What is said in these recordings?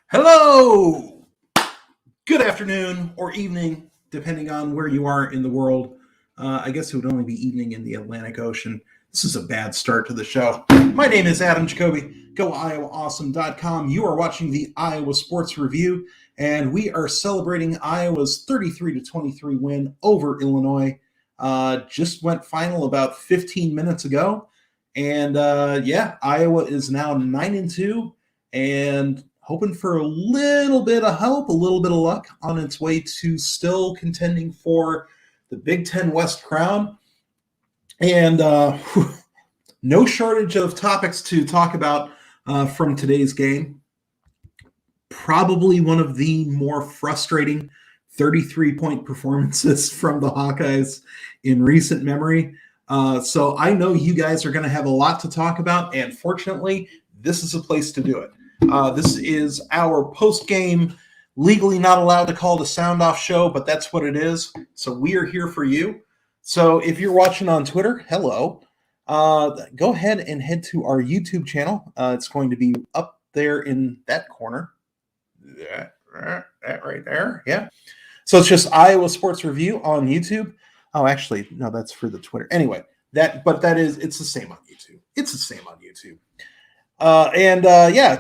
Hello! Good afternoon or evening, depending on where you are in the world. I guess it would only be evening in the Atlantic Ocean. This is a bad start to the show. My name is Adam Jacobi, GoIowaAwesome.com. You are watching the Iowa Sports Review, and we are celebrating Iowa's 33-23 win over Illinois. Just went final about 15 minutes ago. And Iowa is now 9-2 and hoping for a little bit of help, a little bit of luck on its way to still contending for the Big Ten West crown. And no shortage of topics to talk about from today's game. Probably one of the more frustrating 33-point performances from the Hawkeyes in recent memory. So I know you guys are going to have a lot to talk about, and fortunately, this is a place to do it. This is our post-game, legally not allowed to call it a sound-off show, but that's what it is. So we are here for you. So if you're watching on Twitter, hello. Go ahead and head to our YouTube channel. It's going to be up there in that corner. That right there, yeah. So it's just Iowa Sports Review on YouTube. Oh, actually, no, that's for the Twitter. Anyway, it's the same on YouTube. It's the same on YouTube.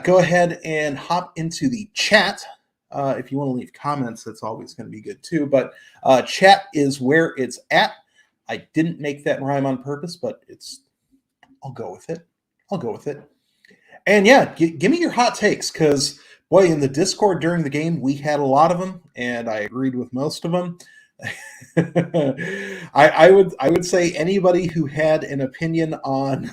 Go ahead and hop into the chat. If you want to leave comments, that's always going to be good too. But chat is where it's at. I didn't make that rhyme on purpose, but I'll go with it. And yeah, give me your hot takes, because boy, in the Discord during the game, we had a lot of them, and I agreed with most of them. I would say anybody who had an opinion on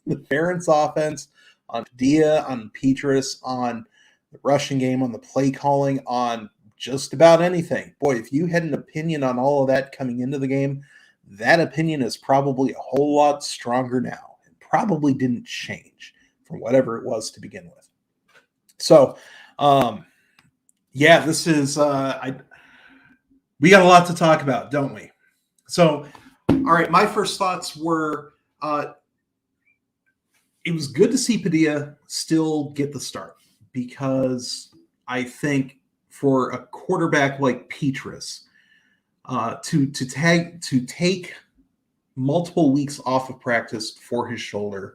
the Ferentz offense, on Padilla, on Petrus, on the rushing game, on the play calling, on just about anything. Boy, if you had an opinion on all of that coming into the game, that opinion is probably a whole lot stronger now and probably didn't change from whatever it was to begin with. So, this is we got a lot to talk about, don't we? So, all right, my first thoughts were it was good to see Padilla still get the start, because I think for a quarterback like Petrus, to take multiple weeks off of practice for his shoulder,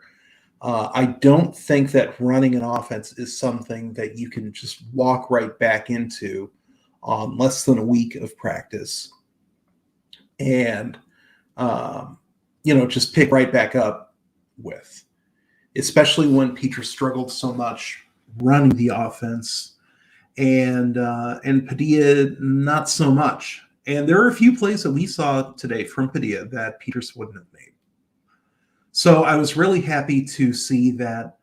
I don't think that running an offense is something that you can just walk right back into on less than a week of practice and just pick right back up with. Especially when Petrus struggled so much running the offense, and Padilla not so much. And there are a few plays that we saw today from Padilla that Petrus wouldn't have made. So I was really happy to see that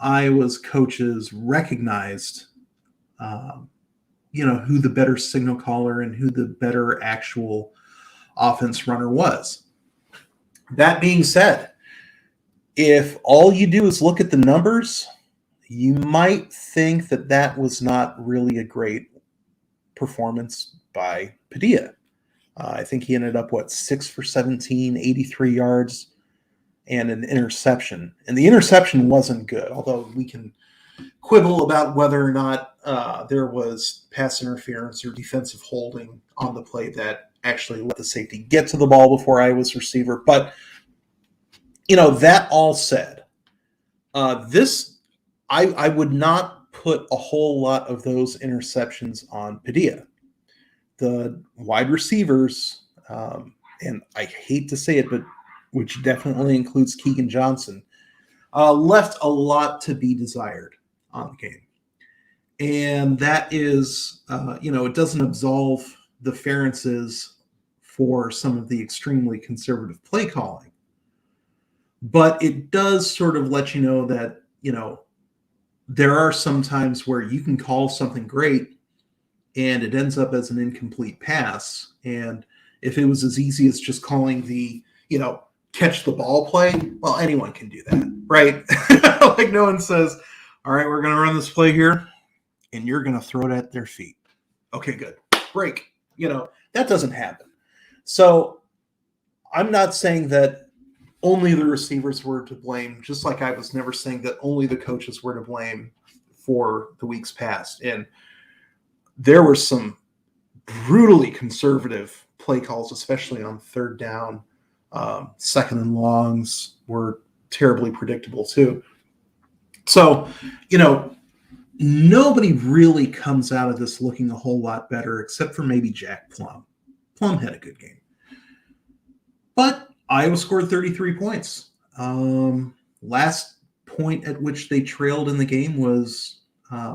Iowa's coaches recognized, who the better signal caller and who the better actual offense runner was. That being said, if all you do is look at the numbers, you might think that was not really a great performance by Padilla. I think he ended up, 6 for 17, 83 yards, and an interception. And the interception wasn't good, although we can quibble about whether or not there was pass interference or defensive holding on the play that actually let the safety get to the ball before Iowa's receiver. But that all said, I would not put a whole lot of those interceptions on Padilla. The wide receivers, and I hate to say it, but which definitely includes Keegan Johnson, left a lot to be desired on the game. And that is, it doesn't absolve the Ferentzes for some of the extremely conservative play calling. But it does sort of let you know that, there are some times where you can call something great and it ends up as an incomplete pass. And if it was as easy as just calling the, catch the ball play, well, anyone can do that, right? Like no one says, all right, we're going to run this play here and you're going to throw it at their feet. Okay, good. Break. That doesn't happen. So I'm not saying that only the receivers were to blame, just like I was never saying that only the coaches were to blame for the weeks past. And there were some brutally conservative play calls, especially on third down. Second and longs were terribly predictable too. So, nobody really comes out of this looking a whole lot better, except for maybe Jack Plum. Plum had a good game. But Iowa scored 33 points. Last point at which they trailed in the game was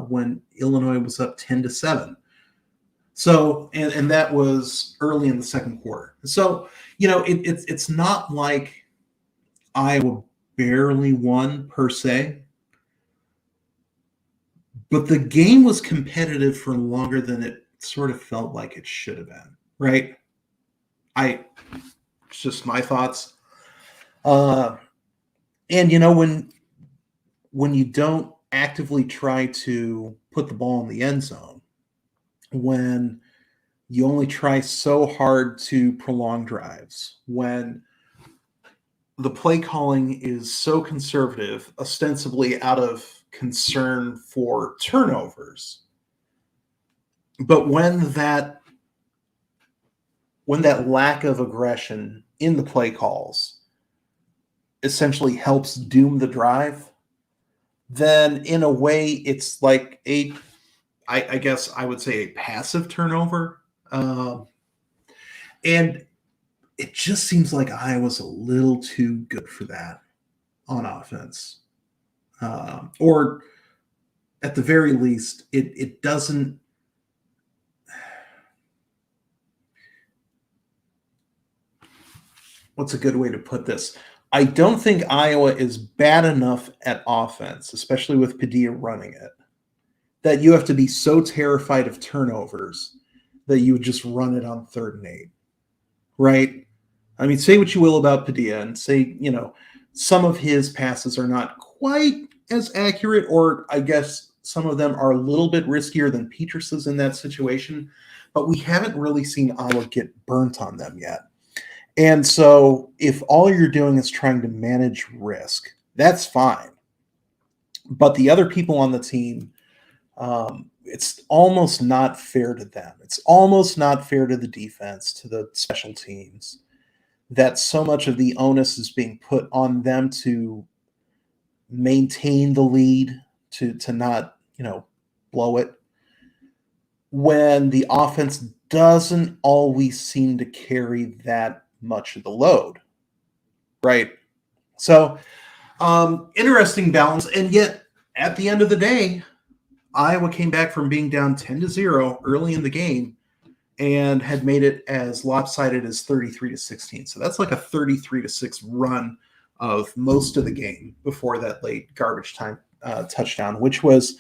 when Illinois was up 10-7. So, and that was early in the second quarter. So, it's not like Iowa barely won per se, but the game was competitive for longer than it sort of felt like it should have been, right? It's just my thoughts. And when you don't actively try to put the ball in the end zone, when you only try so hard to prolong drives, when the play calling is so conservative, ostensibly out of concern for turnovers, but when that lack of aggression in the play calls essentially helps doom the drive, then in a way it's like I guess I would say a passive turnover. And it just seems like Iowa's a little too good for that on offense. Or at the very least, it doesn't. What's a good way to put this? I don't think Iowa is bad enough at offense, especially with Padilla running it, that you have to be so terrified of turnovers that you would just run it on 3rd and 8, right? I mean, say what you will about Padilla and say, some of his passes are not quite as accurate, or I guess some of them are a little bit riskier than Petrus's in that situation, but we haven't really seen Iowa get burnt on them yet. And so if all you're doing is trying to manage risk, that's fine. But the other people on the team, it's almost not fair to them. It's almost not fair to the defense, to the special teams, that so much of the onus is being put on them to maintain the lead, to not, blow it, when the offense doesn't always seem to carry that much of the load, right? So, interesting balance. And yet, at the end of the day, Iowa came back from being down 10-0 early in the game and had made it as lopsided as 33-16. So that's like a 33-6 run of most of the game before that late garbage time touchdown, which was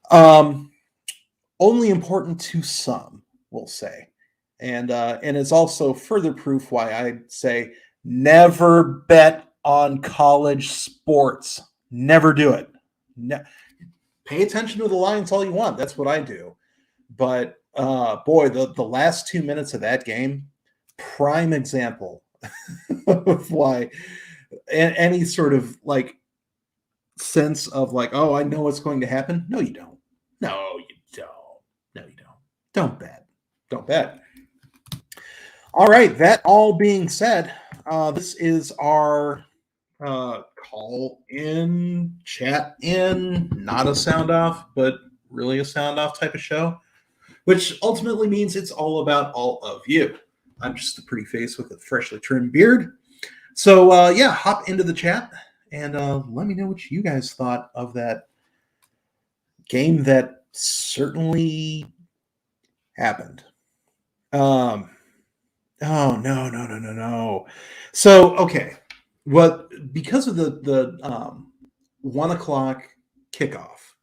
only important to some, we'll say. And it's also further proof why I'd say never bet on college sports. Never do it. Pay attention to the lines all you want. That's what I do. But boy, the last 2 minutes of that game, prime example of why any sort of like sense of like, oh, I know what's going to happen. No, you don't. No, you don't. No, you don't. Don't bet. Don't bet. All right. That all being said, this is our call in, chat in, not a sound off, but really a sound off type of show, which ultimately means it's all about all of you. I'm just a pretty face with a freshly trimmed beard. So, hop into the chat and let me know what you guys thought of that game that certainly happened. Oh, no. So, okay. Because of the 1 o'clock kickoff,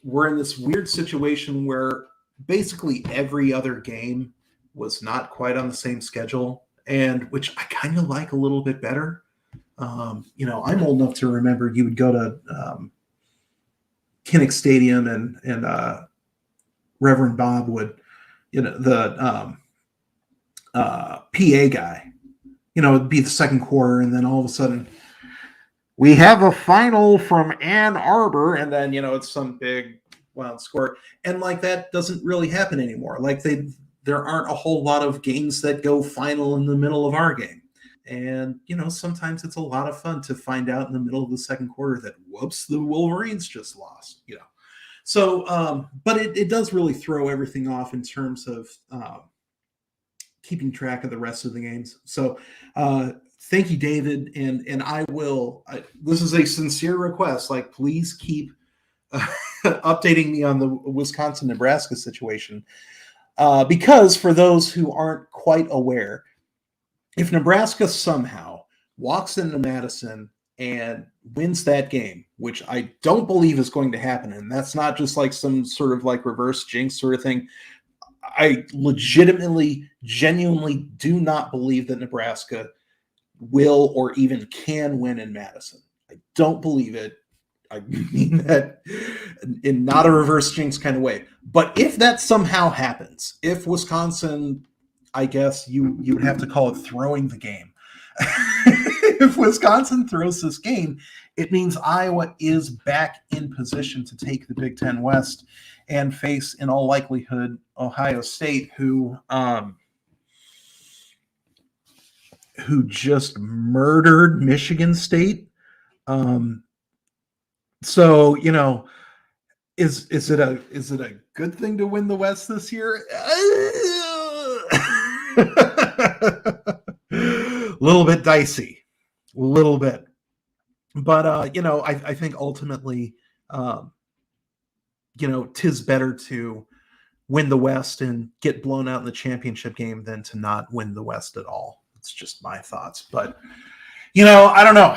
we're in this weird situation where basically every other game was not quite on the same schedule, and which I kind of like a little bit better. I'm old enough to remember you would go to Kinnick Stadium and Reverend Bob would, the PA guy, it'd be the second quarter, and then all of a sudden we have a final from Ann Arbor, and then it's some big wild score, and like that doesn't really happen anymore. Like there aren't a whole lot of games that go final in the middle of our game. And sometimes it's a lot of fun to find out in the middle of the second quarter that whoops, the Wolverines just lost. So but it does really throw everything off in terms of keeping track of the rest of the games. So thank you, David, and I will. This is a sincere request. Like, please keep updating me on the Wisconsin-Nebraska situation, because for those who aren't quite aware, if Nebraska somehow walks into Madison and wins that game, which I don't believe is going to happen, and that's not just like some sort of like reverse jinx sort of thing. I legitimately, genuinely do not believe that Nebraska will or even can win in Madison. I don't believe it. I mean that in not a reverse jinx kind of way. But if that somehow happens, if Wisconsin, I guess you would have to call it throwing the game. If Wisconsin throws this game, it means Iowa is back in position to take the Big Ten West and face, in all likelihood, Ohio State, who just murdered Michigan State. So is it a good thing to win the West this year? A little bit dicey, a little bit, but I think ultimately, tis better to win the West and get blown out in the championship game than to not win the West at all. It's just my thoughts, but I don't know.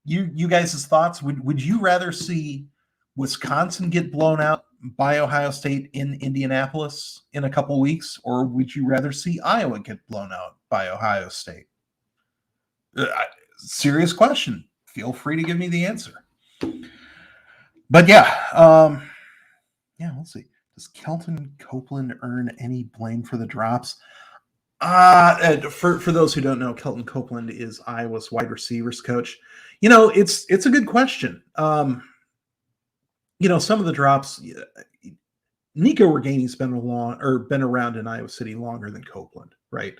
You guys' thoughts? Would you rather see Wisconsin get blown out by Ohio State in Indianapolis in a couple weeks, or would you rather see Iowa get blown out by Ohio State? Serious question. Feel free to give me the answer. But yeah, we'll see. Does Kelton Copeland earn any blame for the drops? For those who don't know, Kelton Copeland is Iowa's wide receivers coach. It's a good question. Some of the drops, Nico Regani's been around in Iowa City longer than Copeland, right?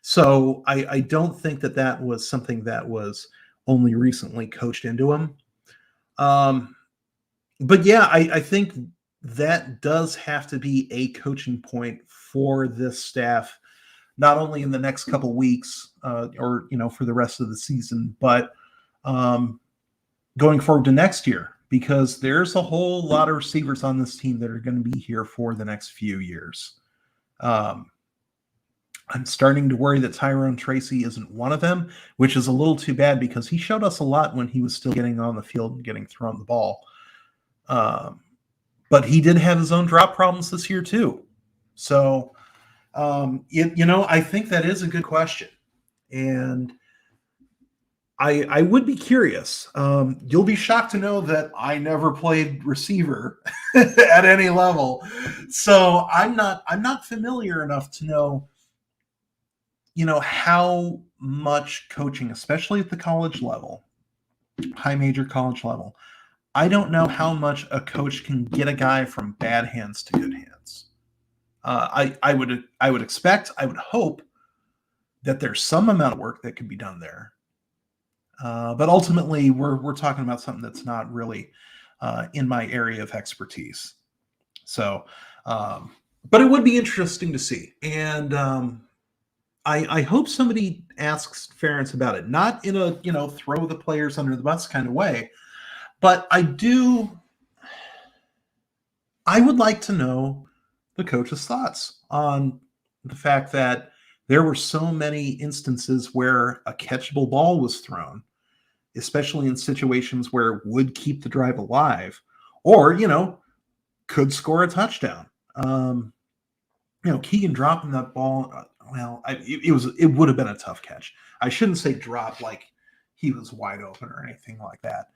So I don't think that was something that was only recently coached into him. But yeah, I think that does have to be a coaching point for this staff, not only in the next couple weeks or for the rest of the season, but going forward to next year, because there's a whole lot of receivers on this team that are going to be here for the next few years. I'm starting to worry that Tyrone Tracy isn't one of them, which is a little too bad because he showed us a lot when he was still getting on the field and getting thrown the ball. But he did have his own drop problems this year too. So, I think that is a good question. And I would be curious. You'll be shocked to know that I never played receiver at any level. So I'm not familiar enough to know, how much coaching, especially at the college level, high major college level, I don't know how much a coach can get a guy from bad hands to good hands. I would expect, I would hope that there's some amount of work that could be done there. But ultimately, we're talking about something that's not really in my area of expertise. So, but it would be interesting to see. And I hope somebody asks Ferentz about it, not in a throw the players under the bus kind of way, but I would like to know the coach's thoughts on the fact that there were so many instances where a catchable ball was thrown, especially in situations where it would keep the drive alive, or could score a touchdown. Keegan dropping that ball. It would have been a tough catch. I shouldn't say drop like he was wide open or anything like that.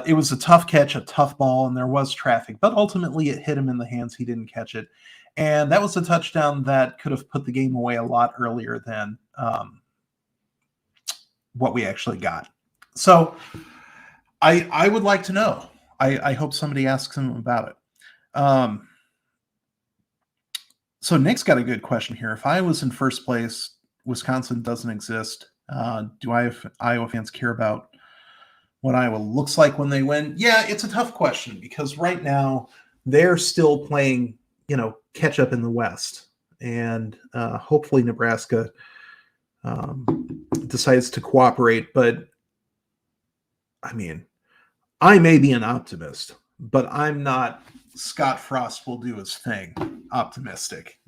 It was a tough catch, a tough ball, and there was traffic, but ultimately it hit him in the hands. He didn't catch it. And that was a touchdown that could have put the game away a lot earlier than what we actually got. So I would like to know. I hope somebody asks him about it. So Nick's got a good question here. If I was in first place, Wisconsin doesn't exist. Do Iowa fans care about what Iowa looks like when they win? Yeah, it's a tough question because right now they're still playing, catch up in the West, and hopefully Nebraska decides to cooperate. But I mean, I may be an optimist, but I'm not Scott Frost will do his thing optimistic.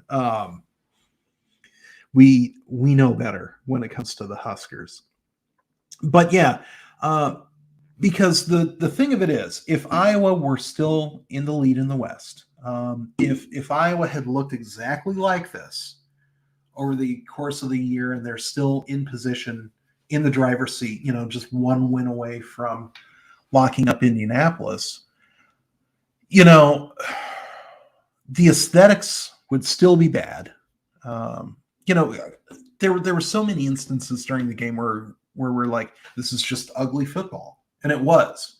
We know better when it comes to the Huskers. But yeah, because the thing of it is, if Iowa were still in the lead in the West, if Iowa had looked exactly like this over the course of the year and they're still in position in the driver's seat, just one win away from locking up Indianapolis, the aesthetics would still be bad. There were so many instances during the game where we're like, this is just ugly football. And it was.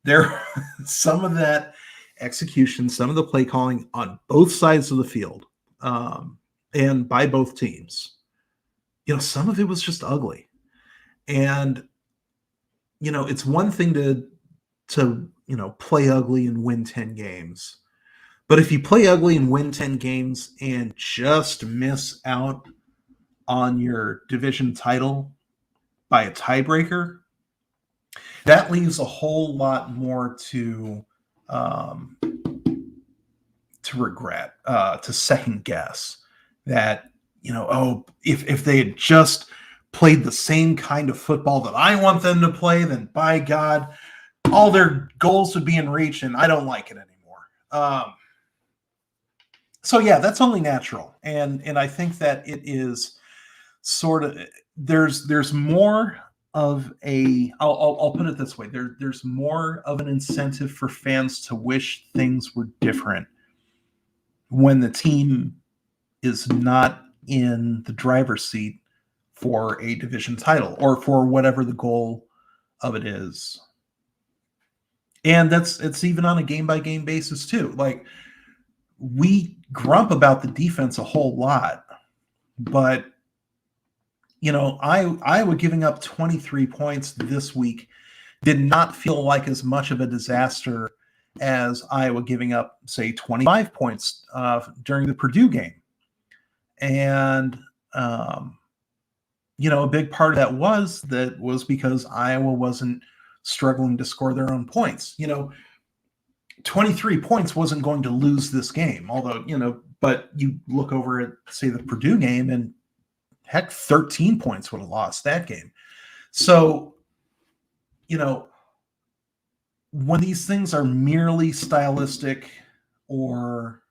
There, some of that execution, some of the play calling on both sides of the field, and by both teams, some of it was just ugly. And, it's one thing to play ugly and win 10 games. But if you play ugly and win 10 games and just miss out on your division title by a tiebreaker, that leaves a whole lot more to regret, to second guess that, if they had just played the same kind of football that I want them to play, then by God, all their goals would be in reach, and I don't like it anymore. So yeah, that's only natural, and I think that it is sort of there's more of a I'll put it this way, there's more of an incentive for fans to wish things were different when the team is not in the driver's seat for a division title or for whatever the goal of it is. And it's even on a game by game basis too. Like, we grump about the defense a whole lot, but Iowa giving up 23 points this week did not feel like as much of a disaster as Iowa giving up, say, 25 points during the Purdue game. And, a big part of that was because Iowa wasn't struggling to score their own points. 23 points wasn't going to lose this game, although, but you look over at, say, the Purdue game, and heck, 13 points would have lost that game. So, when these things are merely stylistic or,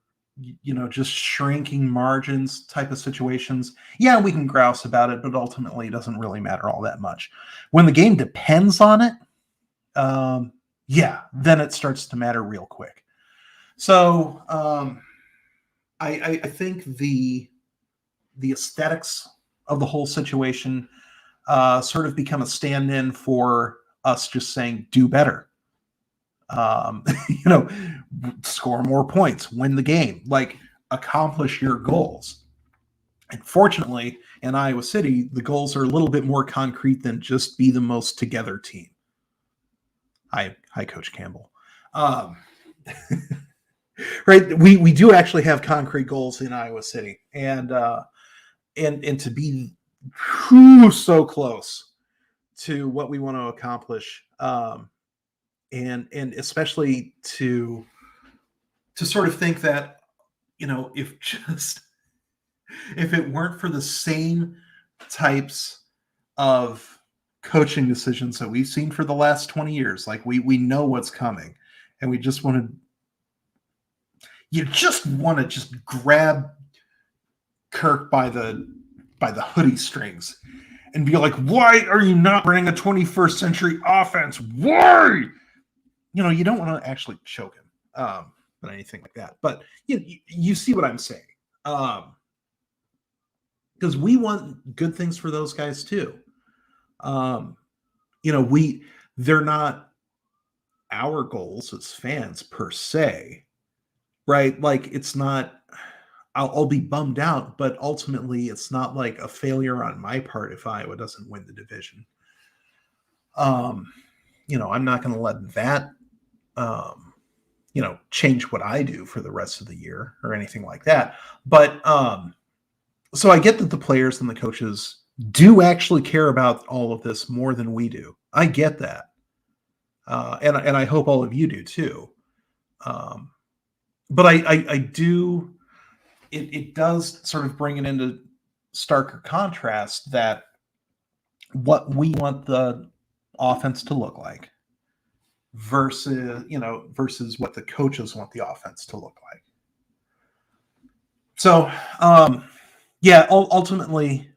just shrinking margins type of situations, yeah, we can grouse about it, but ultimately it doesn't really matter all that much. When the game depends on it, yeah, then it starts to matter real quick. So I think the aesthetics of the whole situation sort of become a stand-in for us just saying, do better. Score more points, win the game, like, accomplish your goals. And fortunately, in Iowa City, the goals are a little bit more concrete than just be the most together team. Hi, Coach Campbell. Right, we do actually have concrete goals in Iowa City, and to be so close to what we want to accomplish, and especially to sort of think that, if it weren't for the same types of coaching decisions that we've seen for the last 20 years, like, we know what's coming, and you just want to just grab Kirk by the hoodie strings and be like, why are you not running a 21st century offense? Why? You don't want to actually choke him, but anything like that. But you see what I'm saying. Because we want good things for those guys too. they're not our goals as fans per se, right? Like it's not. I'll be bummed out, but ultimately, it's not like a failure on my part if Iowa doesn't win the division. I'm not going to let that, change what I do for the rest of the year or anything like that. But so I get that the players and the coaches do actually care about all of this more than we do. I get that. And I hope all of you do too. But I do, it does sort of bring it into starker contrast that what we want the offense to look like versus what the coaches want the offense to look like. So, ultimately,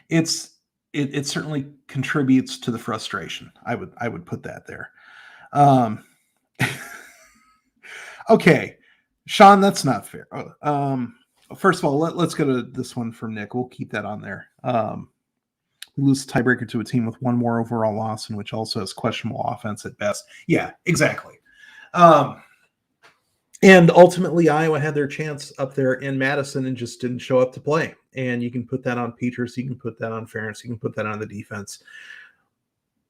it certainly contributes to the frustration. I would put that there. Okay, Sean, that's not fair. First of all, let's go to this one from Nick. We'll keep that on there. We lose the tiebreaker to a team with one more overall loss, and which also has questionable offense at best. Yeah, exactly. And ultimately, Iowa had their chance up there in Madison and just didn't show up to play. And you can put that on Peters, you can put that on Ferentz, you can put that on the defense.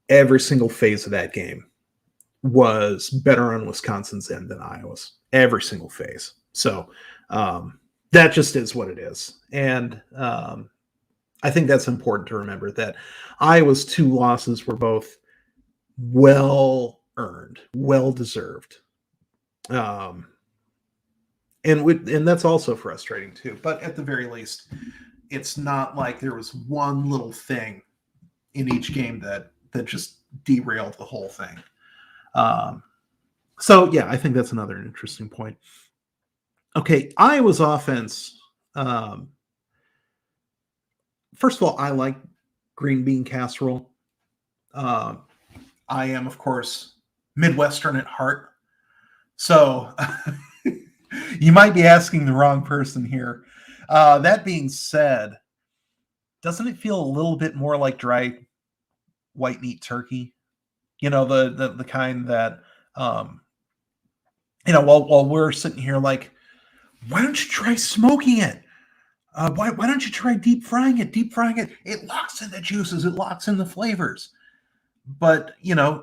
Every single phase of that game was better on Wisconsin's end than Iowa's. Every single phase. So that just is what it is. And I think that's important to remember that Iowa's two losses were both well-earned, well-deserved. And that's also frustrating too. But at the very least, it's not like there was one little thing in each game that just derailed the whole thing. So yeah, I think that's another interesting point. Okay, Iowa's offense. First of all, I like green bean casserole. I am, of course, Midwestern at heart. So you might be asking the wrong person here. That being said, doesn't it feel a little bit more like dry white meat turkey? The kind that, while we're sitting here like, why don't you try smoking it? Why don't you try deep frying it? Deep frying it, it locks in the juices, it locks in the flavors. But,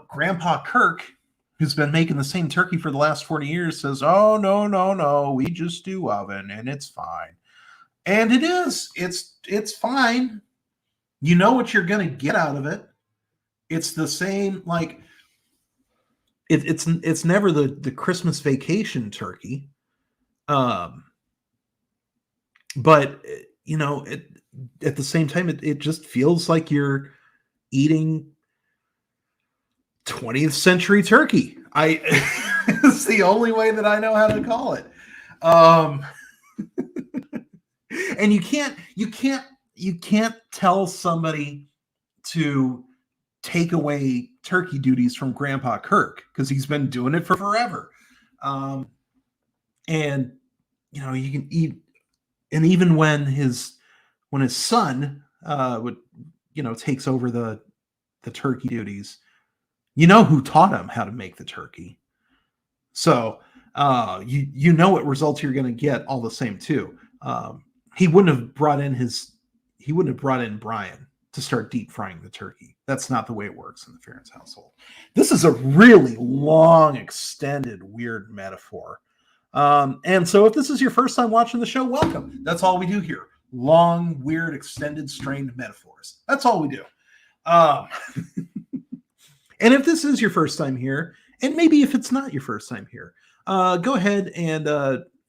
Grandpa Kirk, who's been making the same turkey for the last 40 years, says, oh, no, we just do oven, and it's fine. And it is. It's fine. You know what you're going to get out of it. It's the same, like, it's never the Christmas vacation turkey. But, at the same time, it just feels like you're eating 20th century turkey. It's the only way that I know how to call it. And you can't tell somebody to take away turkey duties from Grandpa Kirk because he's been doing it for forever. And you can eat, and even when his son takes over the turkey duties, who taught him how to make the turkey. So you know what results you're going to get all the same too. He wouldn't have brought in Brian to start deep frying the turkey. That's not the way it works in the Ferentz household. This is a really long, extended, weird metaphor. And so if this is your first time watching the show, welcome. That's all we do here. Long, weird, extended, strained metaphors. That's all we do. And if this is your first time here, and maybe if it's not your first time here, go ahead and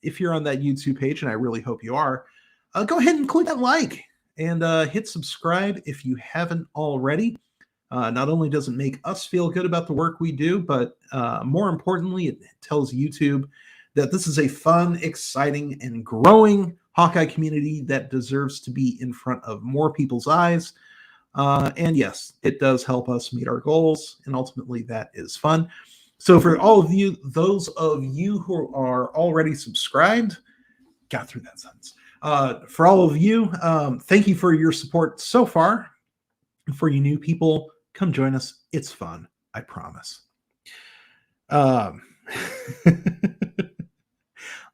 if you're on that YouTube page, and I really hope you are, go ahead and click that like and hit subscribe if you haven't already. Not only does it make us feel good about the work we do, but more importantly, it tells YouTube that this is a fun, exciting, and growing Hawkeye community that deserves to be in front of more people's eyes. And yes, it does help us meet our goals, and ultimately that is fun. So for all of you, those of you who are already subscribed, got through that sentence. For all of you, thank you for your support so far. For you new people, come join us. It's fun. I promise. I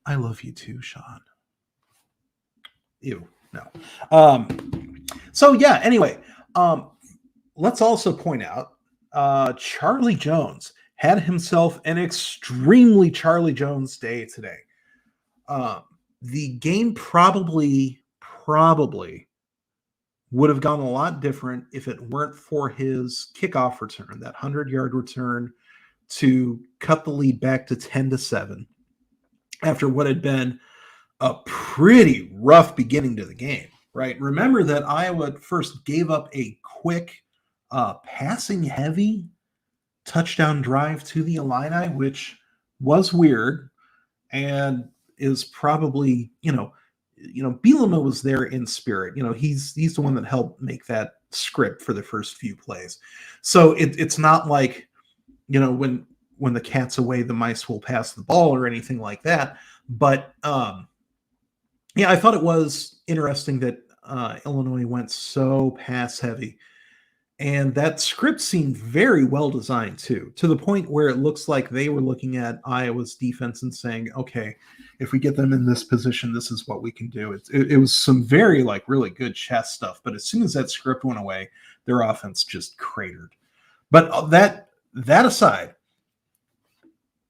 love you too, Sean. Ew, no. So yeah, anyway, let's also point out Charlie Jones had himself an extremely Charlie Jones day today. The game probably would have gone a lot different if it weren't for his kickoff return, that 100-yard return to cut the lead back to 10-7 after what had been a pretty rough beginning to the game, right? Remember that Iowa first gave up a quick passing heavy touchdown drive to the Illini, which was weird and is probably, Bielema was there in spirit. He's the one that helped make that script for the first few plays. So it's not like, when the cat's away, the mice will pass the ball or anything like that. But I thought it was interesting that Illinois went so pass heavy. And that script seemed very well designed, too, to the point where it looks like they were looking at Iowa's defense and saying, okay, if we get them in this position, this is what we can do. It was some very, really good chess stuff. But as soon as that script went away, their offense just cratered. But that aside,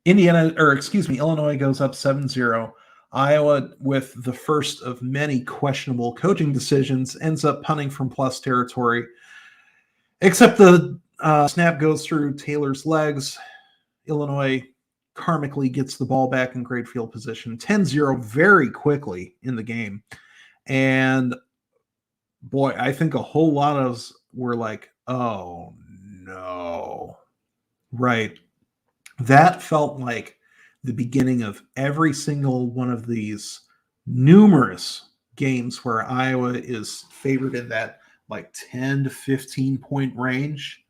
Illinois goes up 7-0. Iowa, with the first of many questionable coaching decisions, ends up punting from plus territory. Except the snap goes through Taylor's legs. Illinois karmically gets the ball back in great field position. 10-0 very quickly in the game. And boy, I think a whole lot of us were like, oh no. Right. That felt like the beginning of every single one of these numerous games where Iowa is favored in that 10 to 15 point range.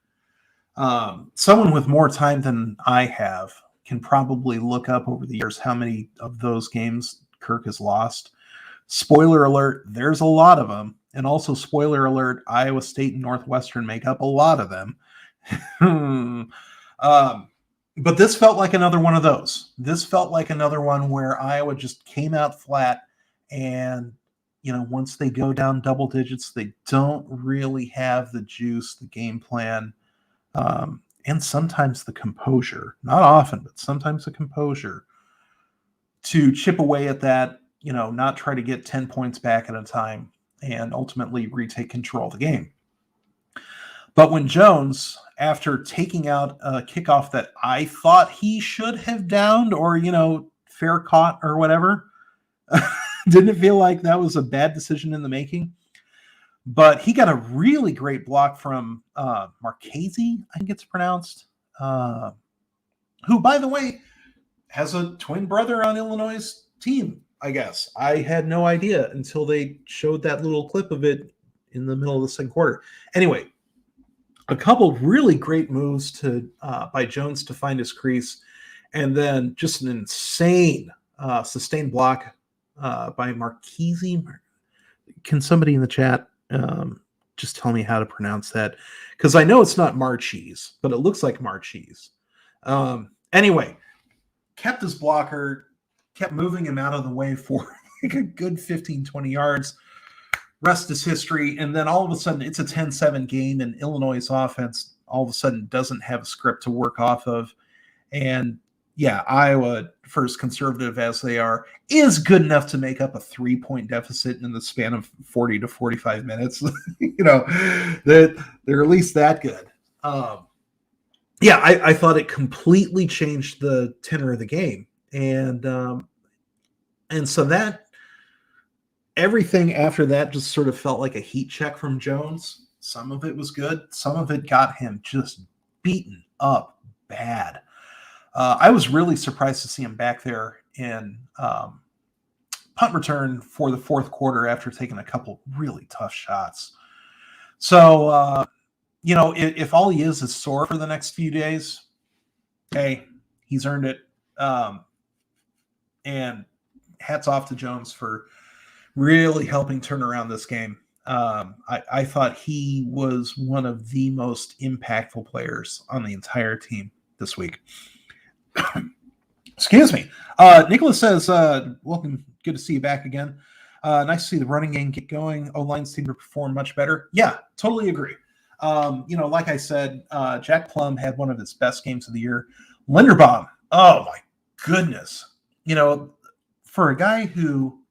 Someone with more time than I have can probably look up over the years how many of those games Kirk has lost. Spoiler alert, there's a lot of them. And also, spoiler alert, Iowa State and Northwestern make up a lot of them. But this felt like another one of those. This felt like another one where Iowa just came out flat, and once they go down double digits, they don't really have the juice, the game plan, and sometimes the composure. Not often, but sometimes the composure to chip away at that, not try to get 10 points back at a time and ultimately retake control of the game. But when Jones, after taking out a kickoff that I thought he should have downed or, fair caught or whatever, didn't it feel like that was a bad decision in the making? But he got a really great block from Marchese, I think it's pronounced, who, by the way, has a twin brother on Illinois' team, I guess. I had no idea until they showed that little clip of it in the middle of the second quarter. Anyway, a couple really great moves by Jones to find his crease, and then just an insane sustained block by Marchese. Can somebody in the chat just tell me how to pronounce that? Because I know it's not Marchese, but it looks like Marchese. Anyway, kept his blocker, kept moving him out of the way for a good 15, 20 yards. Rest is history. And then all of a sudden it's a 10-7 game, and Illinois' offense all of a sudden doesn't have a script to work off of. And yeah, Iowa, for as conservative as they are, is good enough to make up a 3-point deficit in the span of 40 to 45 minutes. They're at least that good. I thought it completely changed the tenor of the game. And so that everything after that just sort of felt like a heat check from Jones. Some of it was good. Some of it got him just beaten up bad. I was really surprised to see him back there in punt return for the fourth quarter after taking a couple really tough shots. So, if all he is sore for the next few days, hey, he's earned it. And hats off to Jones for really helping turn around this game. I thought he was one of the most impactful players on the entire team this week. Excuse me. Nicholas says, welcome. Good to see you back again. Nice to see the running game get going. O-line seemed to perform much better. Yeah, totally agree. Like I said, Jack Plum had one of his best games of the year. Linderbaum, oh my goodness. For a guy who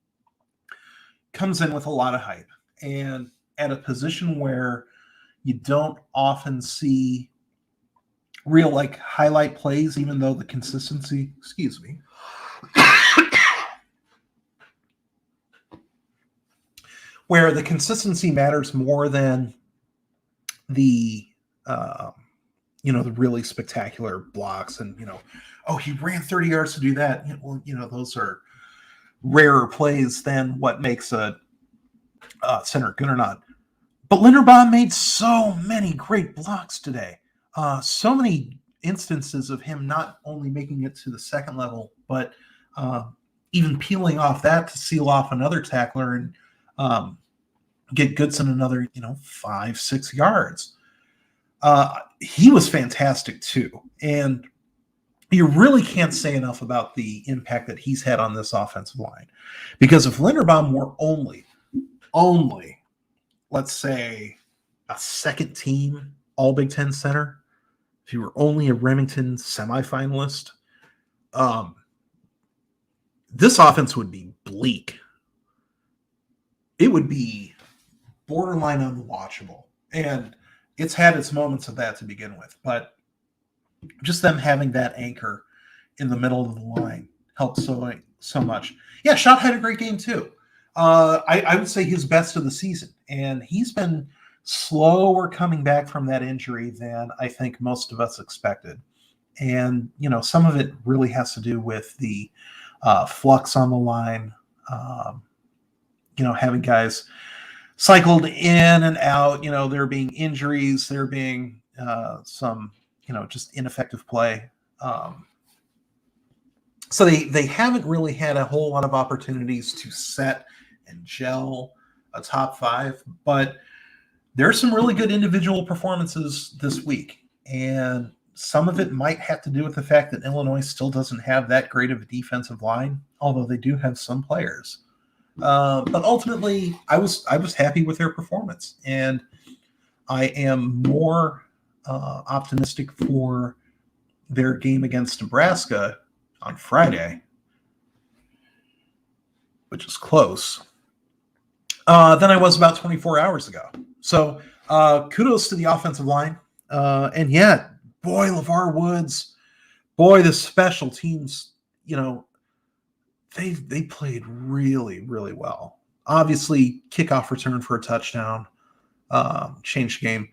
comes in with a lot of hype and at a position where you don't often see real highlight plays, even though the consistency, excuse me, where the consistency matters more than the the really spectacular blocks and he ran 30 yards to do that. Those are rarer plays than what makes a center good or not. But Linderbaum made so many great blocks today. So many instances of him not only making it to the second level, but even peeling off that to seal off another tackler and get Goodson another 5-6 yards. He was fantastic too. And you really can't say enough about the impact that he's had on this offensive line. Because if Linderbaum were only, let's say, a second team All Big Ten center, if he were only a Remington semifinalist, this offense would be bleak. It would be borderline unwatchable. And it's had its moments of that to begin with. But just them having that anchor in the middle of the line helped so much. Yeah, Schott had a great game too. I would say his best of the season. And he's been slower coming back from that injury than I think most of us expected. And, some of it really has to do with the flux on the line, having guys cycled in and out, there being injuries, there being some, just ineffective play. So they haven't really had a whole lot of opportunities to set and gel a top five, but there's some really good individual performances this week. And some of it might have to do with the fact that Illinois still doesn't have that great of a defensive line, although they do have some players. But ultimately, I was happy with their performance, and I am more optimistic for their game against Nebraska on Friday, which is close, than I was about 24 hours ago. So kudos to the offensive line. And yeah, boy, LeVar Woods, boy, the special teams, they played really, really well. Obviously, kickoff return for a touchdown changed the game.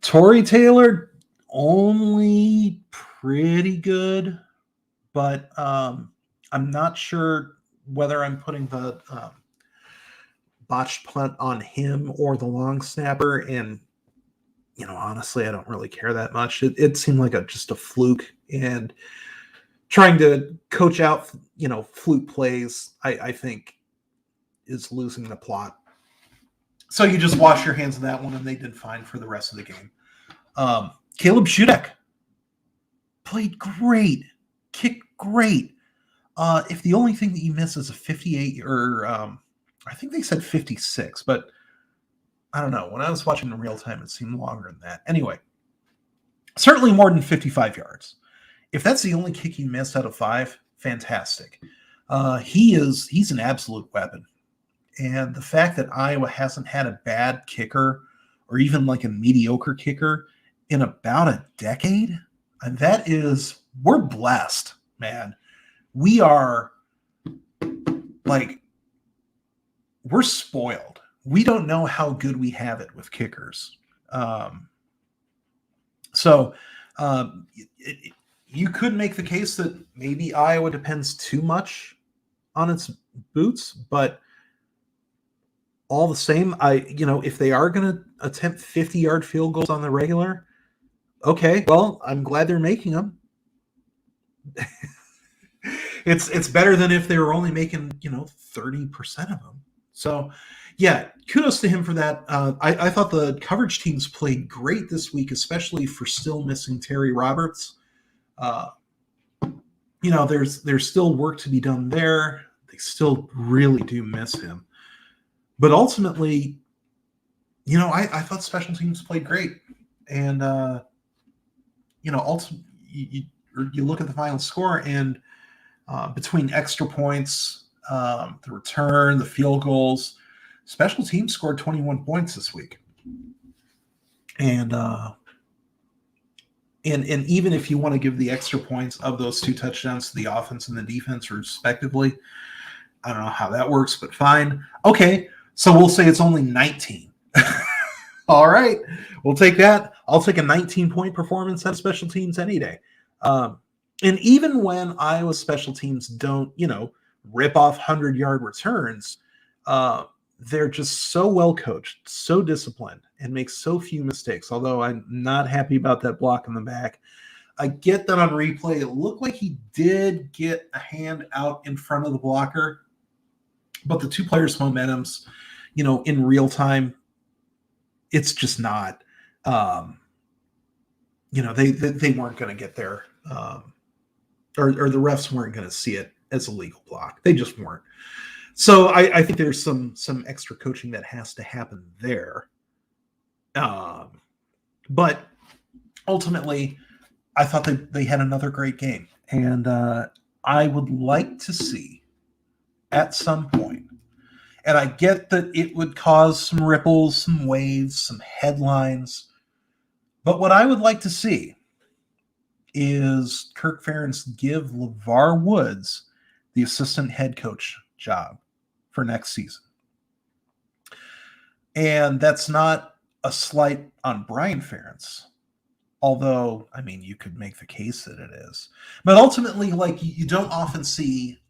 Torrey Taylor, only pretty good, but I'm not sure whether I'm putting the botched punt on him or the long snapper. And, honestly, I don't really care that much. It seemed like just a fluke, and trying to coach out, fluke plays, I think is losing the plot. So you just wash your hands of that one, and they did fine for the rest of the game. Caleb Shudak played great, kicked great. If the only thing that you miss is a 58 or I think they said 56, but I don't know. When I was watching in real time, it seemed longer than that. Anyway, certainly more than 55 yards. If that's the only kick he missed out of 5, fantastic. He's an absolute weapon. And the fact that Iowa hasn't had a bad kicker or even like a mediocre kicker in about a decade, and we're blessed, man. We are we're spoiled. We don't know how good we have it with kickers. You could make the case that maybe Iowa depends too much on its boots, but all the same, if they are going to attempt 50-yard field goals on the regular, okay, well, I'm glad they're making them. It's better than if they were only making 30% of them. So, Yeah, kudos to him for that. I thought the coverage teams played great this week, especially for still missing Terry Roberts. Uh, there's still work to be done there. They still really do miss him. But ultimately, I thought special teams played great. And, ultimately, you look at the final score, and between extra points, the return, the field goals, special teams scored 21 points this week. And even if you want to give the extra points of those two touchdowns to the offense and the defense respectively, I don't know how that works, but fine. Okay, so we'll say it's only 19. All right, we'll take that. I'll take a 19-point performance on special teams any day. And even when Iowa special teams don't, rip off 100-yard returns, they're just so well coached, so disciplined, and make so few mistakes. Although I'm not happy about that block in the back. I get that on replay. It looked like he did get a hand out in front of the blocker, but the two players' momentums, in real time, it's just not. They weren't going to get there, or the refs weren't going to see it as a legal block. They just weren't. So I think there's some extra coaching that has to happen there. But ultimately, I thought they had another great game. And I would like to see at some point, and I get that it would cause some ripples, some waves, some headlines, but what I would like to see is Kirk Ferentz give LeVar Woods the assistant head coach job for next season. And that's not a slight on Brian Ferentz, although, you could make the case that it is. But ultimately, you don't often see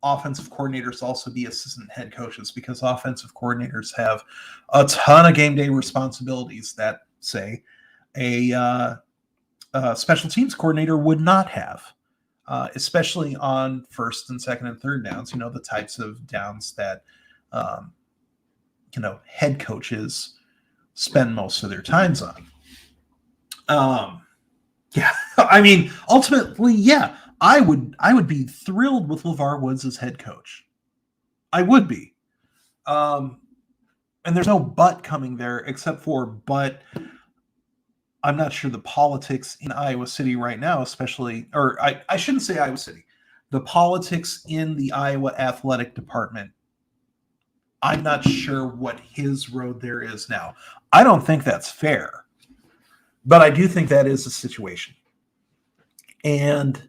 offensive coordinators also be assistant head coaches, because offensive coordinators have a ton of game day responsibilities that, say, a special teams coordinator would not have. Especially on first and second and third downs, the types of downs that, head coaches spend most of their times on. Ultimately, yeah, I would be thrilled with LeVar Woods as head coach. I would be. And there's no but coming there, except for, but I'm not sure the politics in Iowa City right now, especially, or I shouldn't say Iowa City, the politics in the Iowa athletic department, I'm not sure what his road there is now. I don't think that's fair, but I do think that is a situation. And,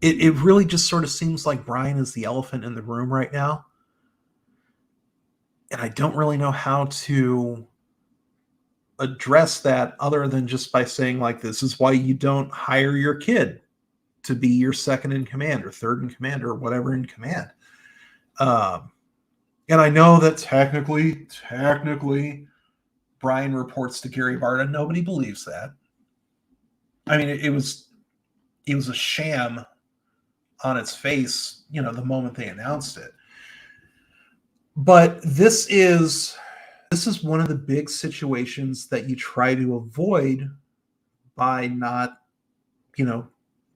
it really just sort of seems like Brian is the elephant in the room right now. And I don't really know how to address that other than just by saying, this is why you don't hire your kid to be your second in command or third in command or whatever in command. And I know that technically, Brian reports to Gary Barta. Nobody believes that. It was a sham on its face, the moment they announced it. But this is one of the big situations that you try to avoid by not,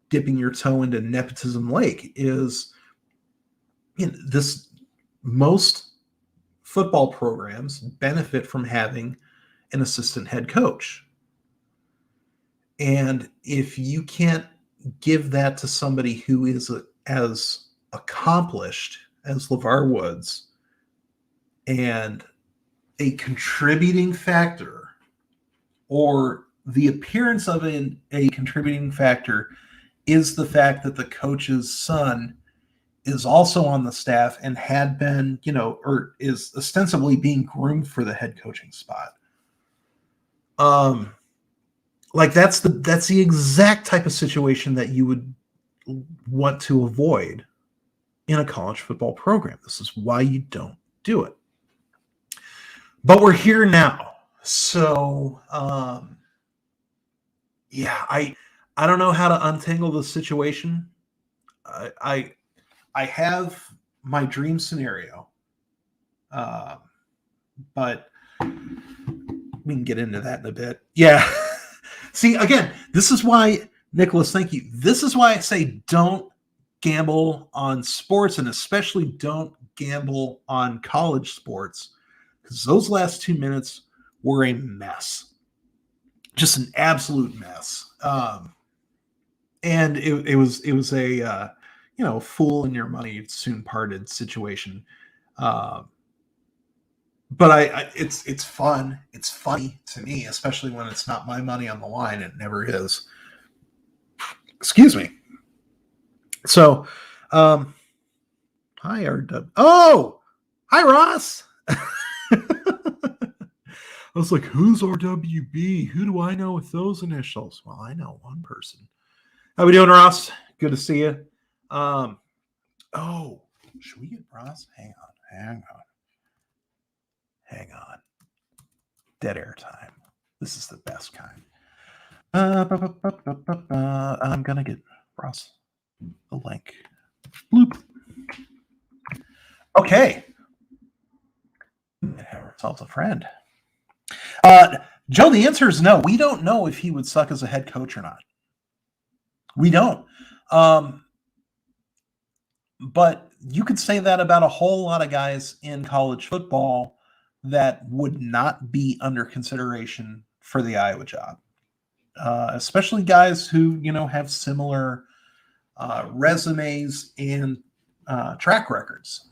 dipping your toe into nepotism lake. Is this, most football programs benefit from having an assistant head coach. And if you can't give that to somebody who is as accomplished as LeVar Woods, and a contributing factor, or the appearance of a contributing factor, is the fact that the coach's son is also on the staff and had been, or is ostensibly being groomed for the head coaching spot. That's the exact type of situation that you would want to avoid in a college football program. This is why you don't do it. But we're here now. So, I don't know how to untangle the situation. I have my dream scenario. But we can get into that in a bit. Yeah. See, again, this is why, Nicholas, thank you. This is why I say don't gamble on sports, and especially don't gamble on college sports, because those last 2 minutes were a mess. Just an absolute mess. And it was a fool in your money soon parted situation. But it's fun. It's funny to me, especially when it's not my money on the line. It never is. Excuse me. So, hi, RW. Oh, hi, Ross. I was like, who's RWB? Who do I know with those initials? Well, I know one person. How we doing, Ross? Good to see you. Oh, should we get Ross? Hang on. Dead air time. This is the best kind. I'm gonna get Ross the link. Bloop. Okay. Have ourselves a friend. Joe, the answer is no. We don't know if he would suck as a head coach or not. We don't. But you could say that about a whole lot of guys in college football that would not be under consideration for the Iowa job, especially guys who, have similar resumes and track records,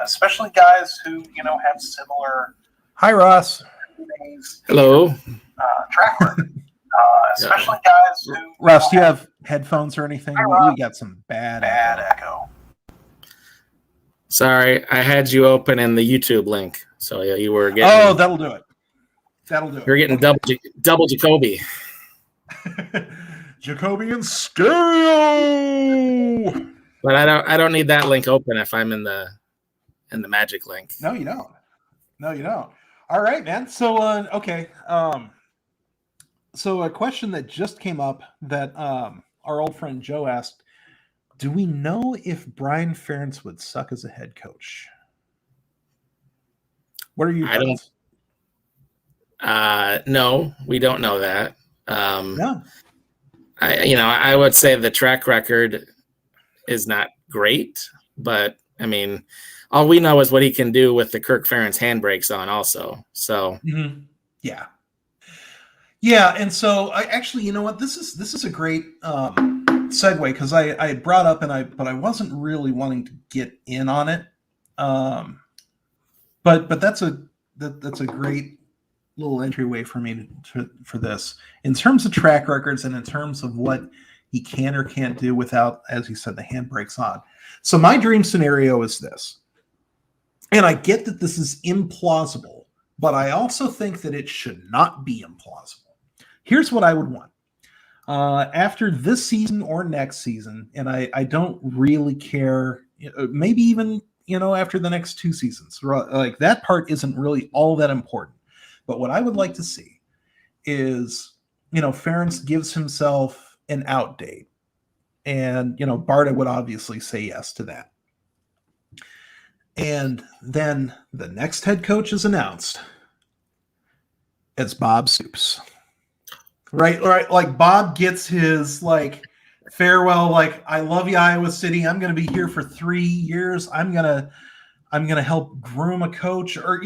especially guys who, have similar. Hi, Ross. Hello. Track record. Especially guys who. Ross, do you have headphones or anything? We got some bad echo. Sorry, I had you open in the YouTube link, so yeah, you were getting. Oh, that'll do it. You're getting double Jacobi. Jacobi in stereo. But I don't need that link open if I'm in the magic link. No, you don't. All right, man. So okay. So a question that just came up that our old friend Joe asked: do we know if Brian Ferentz would suck as a head coach? What are your thoughts? No, we don't know that. No. I would say the track record is not great, but I mean, all we know is what he can do with the Kirk Ferentz handbrakes on also. So yeah. And so I actually, you know what, this is a great segue, because I brought up but I wasn't really wanting to get in on it. But that's a great little entryway for me for this, in terms of track records and in terms of what he can or can't do without, as you said, the handbrakes on. So my dream scenario is this, and I get that this is implausible, but I also think that it should not be implausible. Here's what I would want. After this season or next season, and I don't really care, maybe even, after the next 2 seasons, like that part isn't really all that important. But what I would like to see is, Ferentz gives himself an out date, and, Barta would obviously say yes to that. And then the next head coach is announced. It's Bob Stoops. Right. Like Bob gets his farewell. I love you, Iowa City. I'm going to be here for 3 years. I'm going to help groom a coach, or,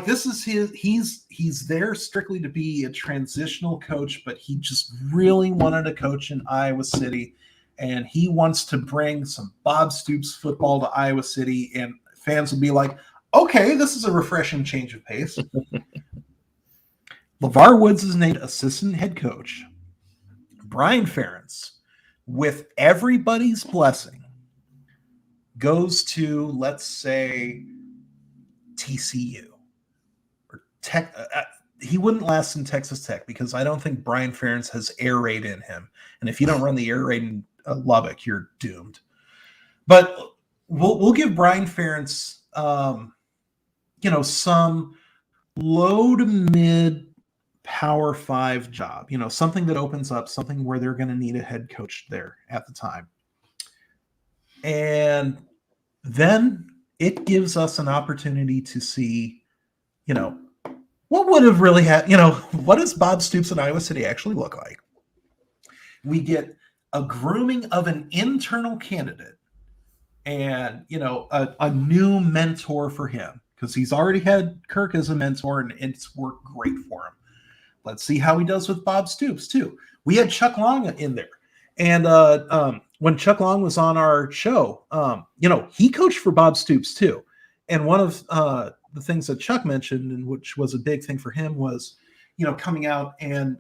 this is he's there strictly to be a transitional coach, but he just really wanted to coach in Iowa City, and he wants to bring some Bob Stoops football to Iowa City, and fans will be like, okay, this is a refreshing change of pace. LeVar Woods is named assistant head coach. Brian Ferentz, with everybody's blessing, goes to, let's say, TCU or Tech. He wouldn't last in Texas Tech, because I don't think Brian Ferentz has air raid in him. And if you don't run the air raid in Lubbock, you're doomed. But we'll give Brian Ferentz, some low to mid Power 5 job, something that opens up, something where they're going to need a head coach there at the time. And then it gives us an opportunity to see, what would have really happened. What does Bob Stoops in Iowa City actually look like? We get a grooming of an internal candidate and, a new mentor for him, because he's already had Kirk as a mentor and it's worked great for him. Let's see how he does with Bob Stoops too. We had Chuck Long in there. And when Chuck Long was on our show, he coached for Bob Stoops too. And one of the things that Chuck mentioned, and which was a big thing for him, was, coming out and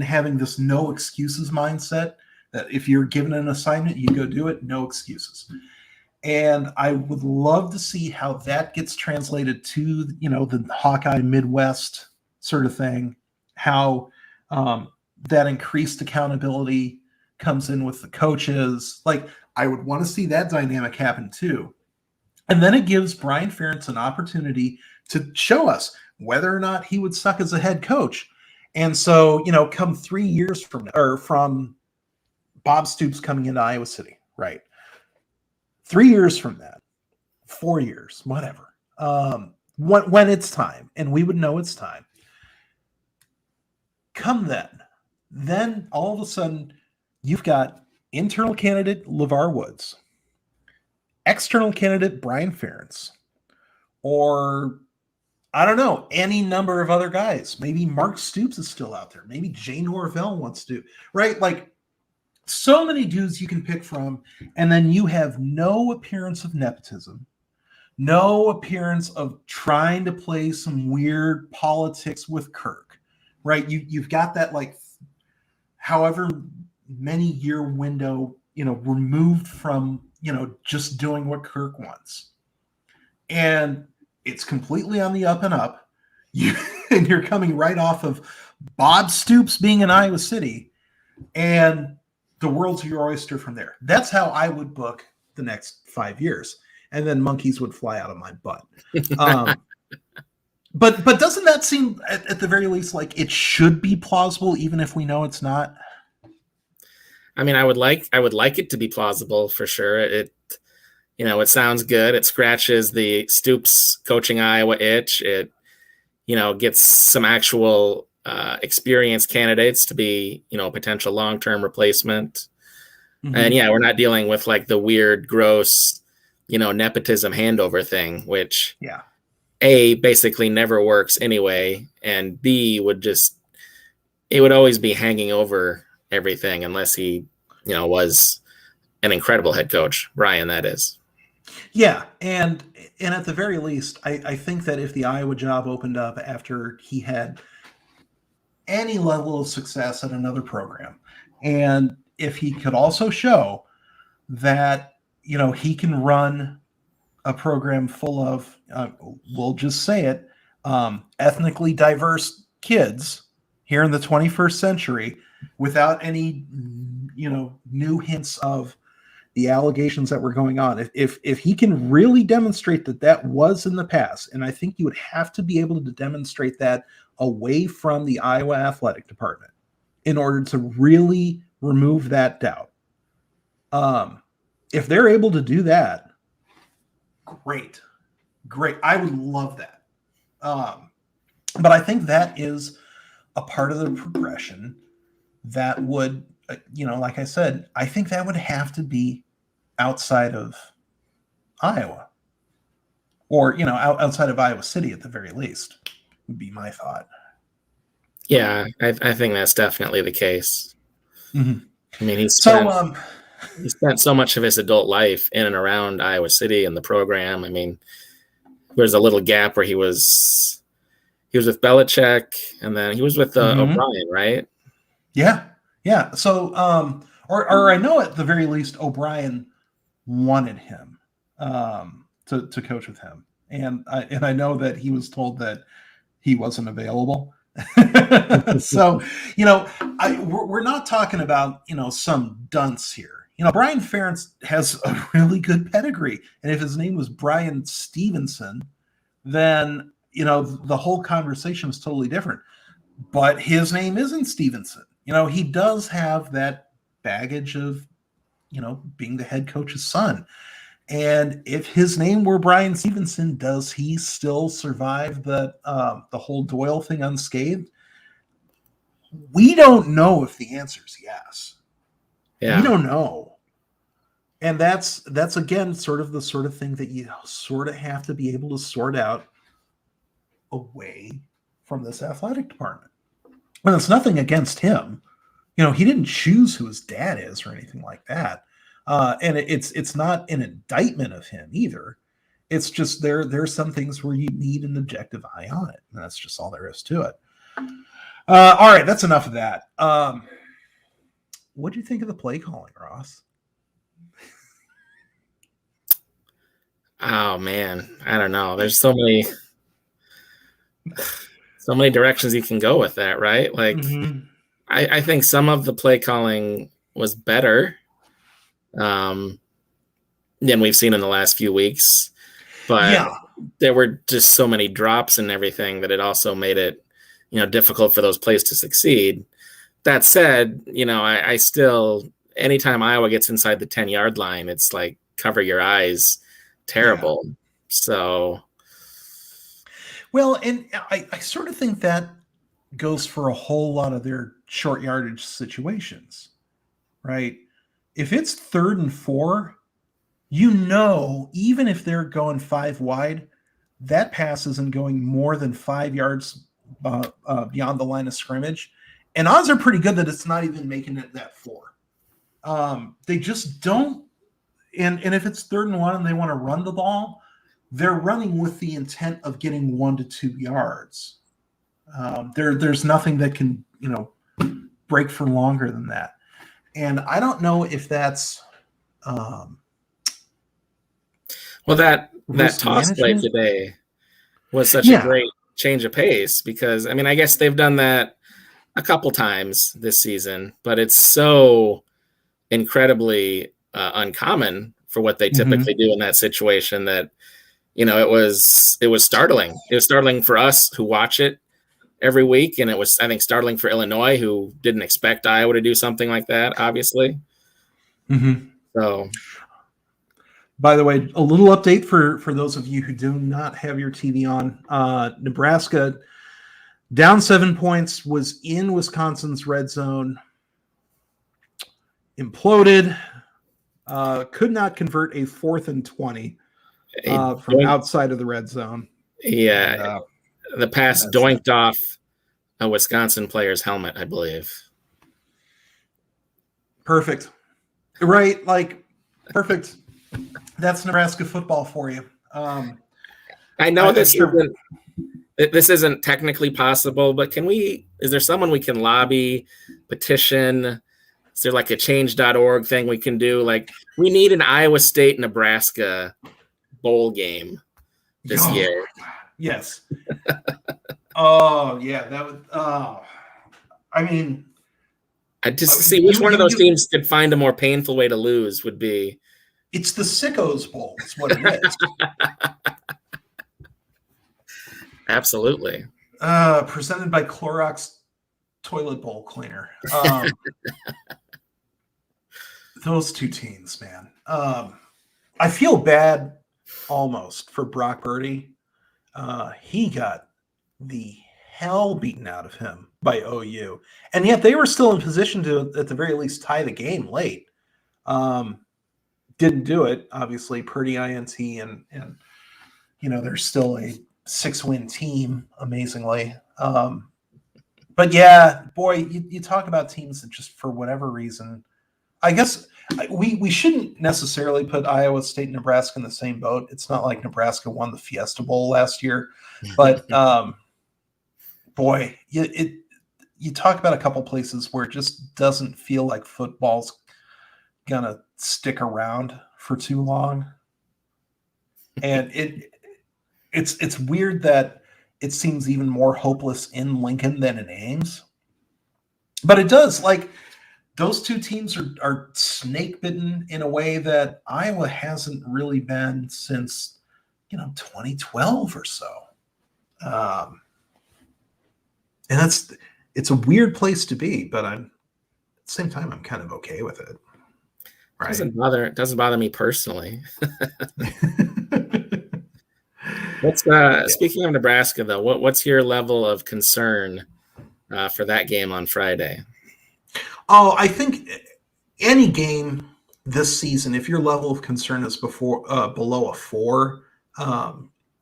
having this no excuses mindset, that if you're given an assignment, you go do it, no excuses. And I would love to see how that gets translated to, the Hawkeye Midwest sort of thing, how that increased accountability comes in with the coaches. Like, I would want to see that dynamic happen too. And then it gives Brian Ferentz an opportunity to show us whether or not he would suck as a head coach. And so, come 3 years from Bob Stoops coming into Iowa City, right? 3 years from that, 4 years, whatever. When it's time, and we would know it's time. Come then all of a sudden you've got internal candidate LeVar Woods, external candidate Brian Ferentz, or I don't know, any number of other guys. Maybe Mark Stoops is still out there. Maybe Jay Norvell wants to, right? Like, so many dudes you can pick from, and then you have no appearance of nepotism, no appearance of trying to play some weird politics with Kirk, right? You've got that, like, however many year window, removed from, just doing what Kirk wants. And it's completely on the up and up. And you're coming right off of Bob Stoops being in Iowa City, and the world's your oyster from there. That's how I would book the next 5 years. And then monkeys would fly out of my butt. But doesn't that seem, at the very least, like it should be plausible, even if we know it's not? I mean, I would like it to be plausible for sure. It sounds good. It scratches the Stoops coaching Iowa itch. It, gets some actual experienced candidates to be, potential long-term replacement. Mm-hmm. And we're not dealing with like the weird, gross, nepotism handover thing, which A, basically never works anyway, and B, it would always be hanging over everything unless he, was an incredible head coach, Brian, that is. Yeah, and at the very least, I think that if the Iowa job opened up after he had any level of success at another program, and if he could also show that, he can run a program full of, we'll just say it, ethnically diverse kids here in the 21st century without any, new hints of the allegations that were going on. If he can really demonstrate that was in the past, and I think you would have to be able to demonstrate that away from the Iowa athletic department in order to really remove that doubt. If they're able to do that, great. I would love that. But I think that is a part of the progression that would, like I said, I think that would have to be outside of Iowa, or, outside of Iowa City at the very least, would be my thought. Yeah, I think that's definitely the case. Mm-hmm. I mean, he spent so much of his adult life in and around Iowa City and the program. I mean, there's a little gap where he was with Belichick, and then he was with O'Brien, right? Yeah. So, or I know at the very least O'Brien wanted him to coach with him, and I know that he was told that he wasn't available. So, we're not talking about, some dunce here. Brian Ferentz has a really good pedigree. And if his name was Brian Stevenson, then, the whole conversation is totally different. But his name isn't Stevenson. He does have that baggage of, being the head coach's son. And if his name were Brian Stevenson, does he still survive the whole Doyle thing unscathed? We don't know if the answer is yes. Yeah. We don't know. And that's again sort of the sort of thing that you sort of have to be able to sort out away from this athletic department. And it's nothing against him. He didn't choose who his dad is or anything like that. And it's not an indictment of him either. It's just there's some things where you need an objective eye on it. And that's just all there is to it. All right, that's enough of that. What do you think of the play calling, Ross? Oh man, I don't know. There's so many directions you can go with that, right? Like, I think some of the play calling was better than we've seen in the last few weeks, but there were just so many drops and everything that it also made it, difficult for those plays to succeed. That said, I still, anytime Iowa gets inside the 10-yard line, it's like, cover your eyes. Terrible. Yeah. So, well, and I sort of think that goes for a whole lot of their short yardage situations, right? If it's 3rd and 4, even if they're going 5 wide, that pass isn't going more than 5 yards beyond the line of scrimmage, and odds are pretty good that it's not even making it that 4. They just don't. And if it's 3rd and 1 and they want to run the ball, they're running with the intent of getting 1 to 2 yards. There's nothing that can, break for longer than that. And I don't know if that's well, that toss play today was such a great change of pace because, I guess they've done that a couple times this season, but it's so incredibly uncommon for what they typically do in that situation that, it was startling. It was startling for us who watch it every week. And it was, I think, startling for Illinois, who didn't expect Iowa to do something like that, obviously. So, by the way, a little update for those of you who do not have your TV on. Nebraska down 7 points, was in Wisconsin's red zone, imploded, could not convert a 4th and 20 from outside of the red zone. Yeah, and, the pass doinked off a Wisconsin player's helmet, I believe. Perfect. Right, perfect. That's Nebraska football for you. I know this isn't technically possible, but is there someone we can lobby, petition? Is there like a change.org thing we can do? Like, we need an Iowa State Nebraska bowl game this year. Yes. Oh yeah, that would. I just see which one of those teams could find a more painful way to lose would be. It's the Sickos Bowl. Is what it is. Absolutely. Presented by Clorox Toilet Bowl Cleaner. Those two teams, man. I feel bad almost for Brock Purdy. He got the hell beaten out of him by OU. And yet they were still in position to, at the very least, tie the game late. Didn't do it, obviously. Purdy INT and they're still a 6-win team, amazingly. But yeah, boy, you talk about teams that just for whatever reason, I guess we shouldn't necessarily put Iowa State and Nebraska in the same boat. It's not like Nebraska won the Fiesta Bowl last year, but boy, you talk about a couple places where it just doesn't feel like football's gonna stick around for too long, and it's weird that it seems even more hopeless in Lincoln than in Ames, but it does. Like, those two teams are snake bitten in a way that Iowa hasn't really been since 2012 or so. And it's a weird place to be, but at the same time, I'm kind of okay with it. Right. It doesn't bother me personally. What's speaking of Nebraska though, what's your level of concern for that game on Friday? Oh, I think any game this season, if your level of concern is below a 4,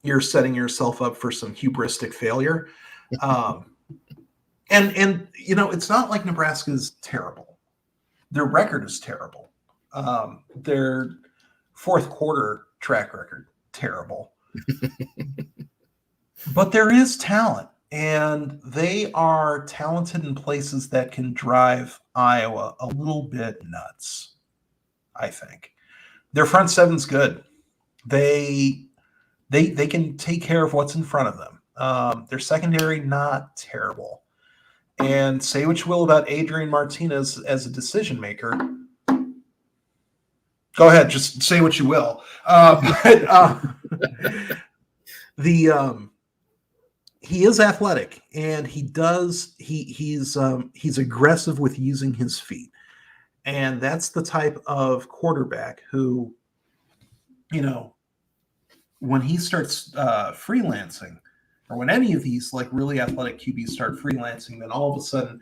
you're setting yourself up for some hubristic failure. And it's not like Nebraska's terrible. Their record is terrible. Their fourth quarter track record, terrible. But there is talent, and they are talented in places that can drive Iowa a little bit nuts, I think. Their front seven's good. They can take care of what's in front of them. Their secondary, not terrible. And say what you will about Adrian Martinez as a decision maker. Go ahead, just say what you will. He is athletic, and he's aggressive with using his feet, and that's the type of quarterback who, when he starts freelancing, or when any of these like really athletic QBs start freelancing, then all of a sudden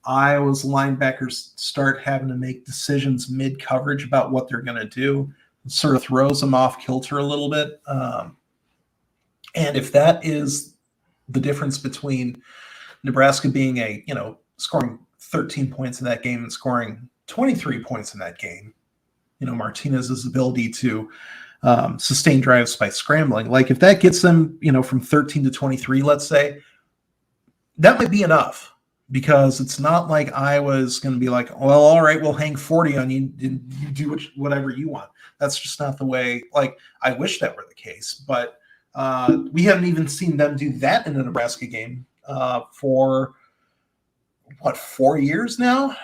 Iowa's linebackers start having to make decisions mid-coverage about what they're going to do. It sort of throws them off kilter a little bit. And if that is the difference between Nebraska being scoring 13 points in that game and scoring 23 points in that game, Martinez's ability to sustain drives by scrambling, like if that gets them, from 13 to 23, let's say, that might be enough, because it's not like Iowa is going to be like, well, all right, we'll hang 40 on you and you do whatever you want. That's just not the way. Like, I wish that were the case, but we haven't even seen them do that in a Nebraska game for 4 years now.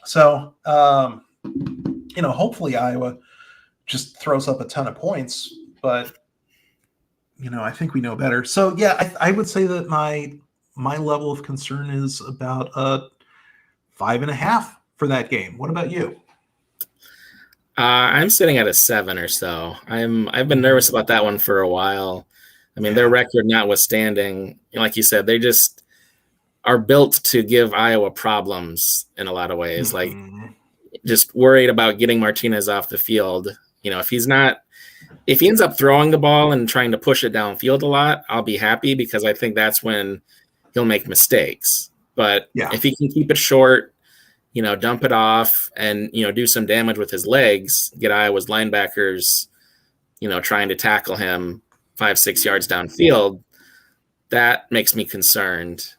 So, hopefully Iowa just throws up a ton of points, but I think we know better. So yeah, I would say that my level of concern is about a 5.5 for that game. What about you? I'm sitting at a 7 or so. I've been nervous about that one for a while. I mean, their record notwithstanding, like you said, they just are built to give Iowa problems in a lot of ways. Like, just worried about getting Martinez off the field. If he ends up throwing the ball and trying to push it downfield a lot, I'll be happy, because I think that's when he'll make mistakes. But if he can keep it short, dump it off and, do some damage with his legs, get Iowa's linebackers, trying to tackle him 5-6 yards downfield, that makes me concerned.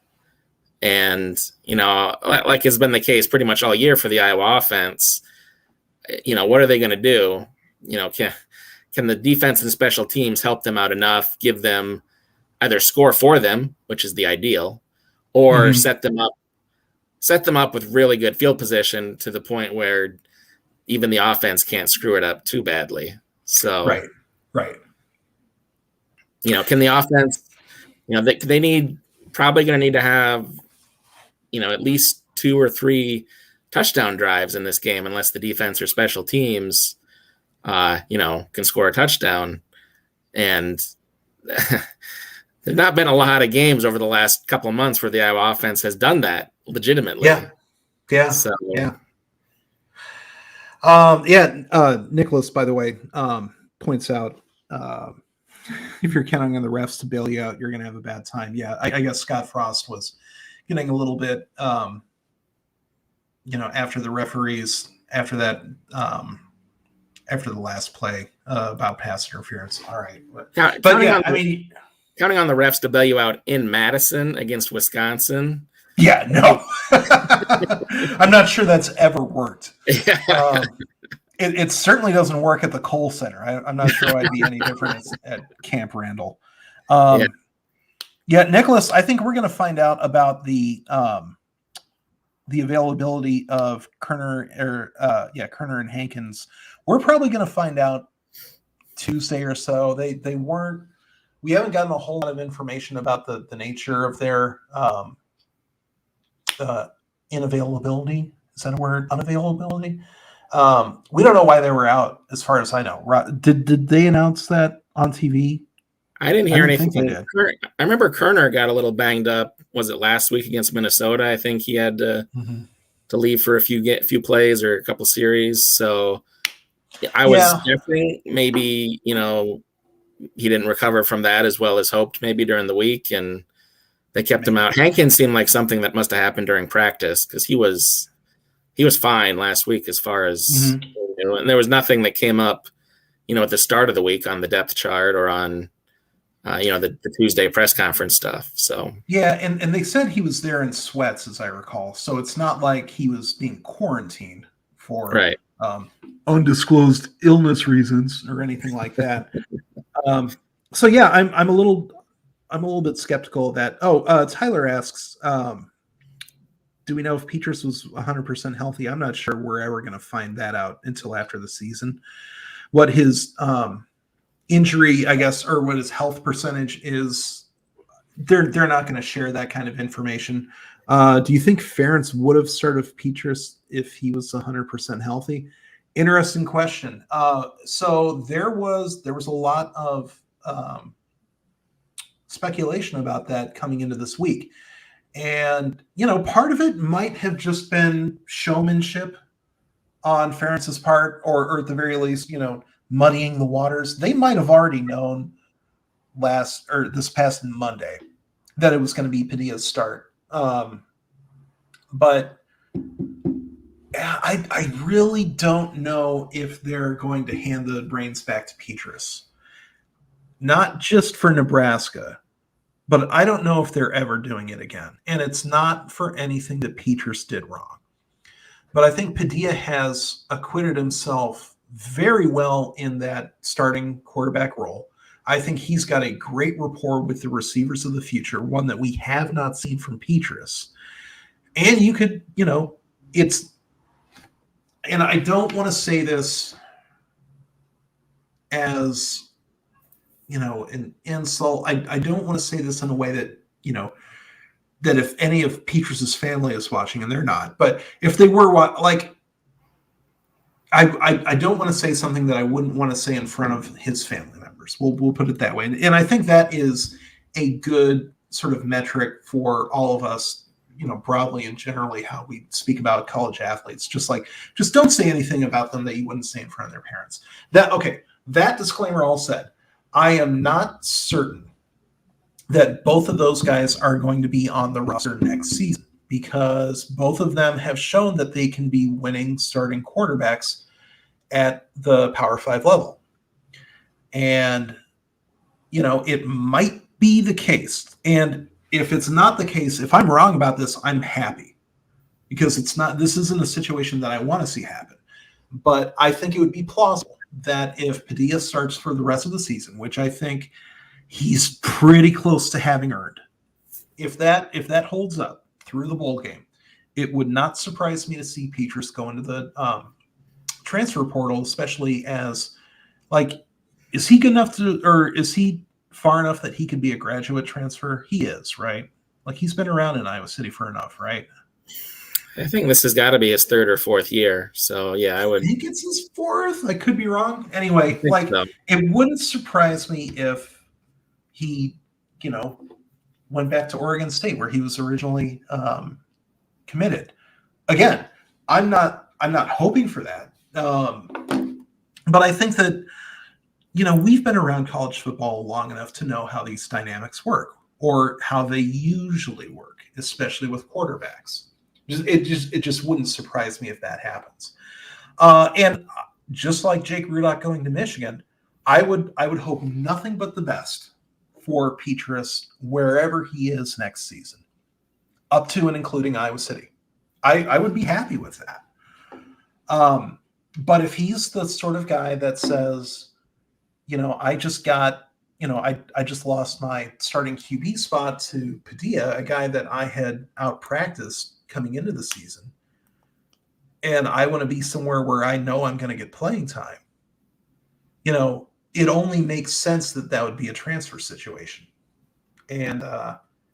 And, like has been the case pretty much all year for the Iowa offense, what are they going to do? Can the defense and special teams help them out enough, give them either score for them, which is the ideal, or set them up with really good field position to the point where even the offense can't screw it up too badly. So, right. Can the offense, they probably going to need to have, at least 2 or 3 touchdown drives in this game, unless the defense or special teams, can score a touchdown. And there's not been a lot of games over the last couple of months where the Iowa offense has done that legitimately. Yeah. So, Nicholas, by the way, points out, if you're counting on the refs to bail you out, you're going to have a bad time. Yeah, I guess Scott Frost was getting a little bit, after the referees, after that, after the last play about pass interference. All right. Counting on the refs to bail you out in Madison against Wisconsin. Yeah, no. I'm not sure that's ever worked. It certainly doesn't work at the Kohl Center. I'm not sure I'd be any different at Camp Randall. Nicholas, I think we're going to find out about the availability of Kerner and Hankins. We're probably going to find out Tuesday or so. We haven't gotten a whole lot of information about the nature of their inavailability. Is that a word? Unavailability? We don't know why they were out, as far as I know. Did they announce that on TV? I didn't hear anything. Think they did. I remember Kerner got a little banged up. Was it last week against Minnesota? I think he had to leave for a few plays or a couple series. So I was guessing maybe, he didn't recover from that as well as hoped maybe during the week, and they kept him out. Hankins seemed like something that must have happened during practice, because he was fine last week as far as and there was nothing that came up, at the start of the week on the depth chart or on the Tuesday press conference stuff. So yeah, and they said he was there in sweats, as I recall. So it's not like he was being quarantined for undisclosed illness reasons or anything like that. So yeah, I'm a little bit skeptical of that. Tyler asks, do we know if Petrus was 100% healthy? I'm not sure we're ever going to find that out until after the season. What his injury, I guess, or what his health percentage is, they're not going to share that kind of information. Do you think Ferentz would have started Petrus if he was 100% healthy? Interesting question. So there was a lot of speculation about that coming into this week. And, part of it might have just been showmanship on Ferentz's part, or at the very least, muddying the waters. They might have already known this past Monday that it was going to be Padilla's start. But I really don't know if they're going to hand the reins back to Petrus. Not just for Nebraska, but I don't know if they're ever doing it again. And it's not for anything that Petrus did wrong. But I think Padilla has acquitted himself very well in that starting quarterback role. I think he's got a great rapport with the receivers of the future, one that we have not seen from Petrus. And you could, and I don't want to say this as, an insult. I don't want to say this in a way that, that if any of Petrus's family is watching, and they're not, but if they were, I don't want to say something that I wouldn't want to say in front of his family members. We'll put it that way. And I think that is a good sort of metric for all of us, broadly and generally, how we speak about college athletes. Just don't say anything about them that you wouldn't say in front of their parents. That disclaimer all said, I am not certain that both of those guys are going to be on the roster next season, because both of them have shown that they can be winning starting quarterbacks at the Power 5 level. And, it might be the case. And if it's not the case, if I'm wrong about this, I'm happy, because this isn't a situation that I want to see happen. But I think it would be plausible that if Padilla starts for the rest of the season, which I think he's pretty close to having earned, if that holds up through the bowl game, it would not surprise me to see Petrus go into the transfer portal, especially as, is he good enough or is he far enough that he could be a graduate transfer? He is, right? He's been around in Iowa City for enough, right? I think this has got to be his third or fourth year. So, yeah, I think it's his fourth. I could be wrong. Anyway, It wouldn't surprise me if he, went back to Oregon State, where he was originally committed. Again, I'm not hoping for that. But I think that, we've been around college football long enough to know how these dynamics work, or how they usually work, especially with quarterbacks. It just wouldn't surprise me if that happens. And just like Jake Rudock going to Michigan, I would hope nothing but the best for Petrus wherever he is next season, up to and including Iowa City. I would be happy with that. But if he's the sort of guy that says, I just lost my starting QB spot to Padilla, a guy that I had out-practiced coming into the season, and I want to be somewhere where I know I'm going to get playing time, it only makes sense that would be a transfer situation. And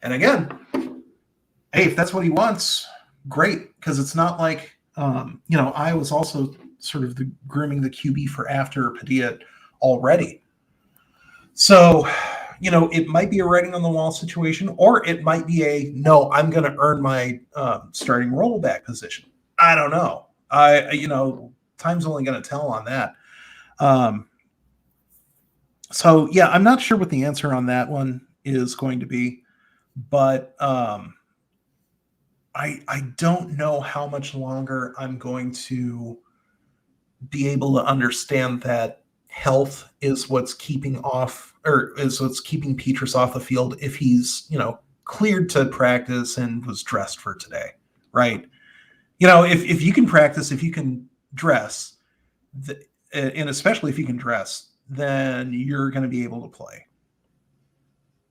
again, hey, if that's what he wants, great, because it's not like, Iowa's also sort of the grooming the QB for after Padilla already. So, it might be a writing on the wall situation, or it might be no, I'm going to earn my starting rollback position. I don't know. Time's only going to tell on that. So yeah, I'm not sure what the answer on that one is going to be, but I don't know how much longer I'm going to be able to understand that health is what's keeping Petrus off the field if he's, cleared to practice and was dressed for today, right? If you can practice, if you can dress, and especially if you can dress, then you're going to be able to play.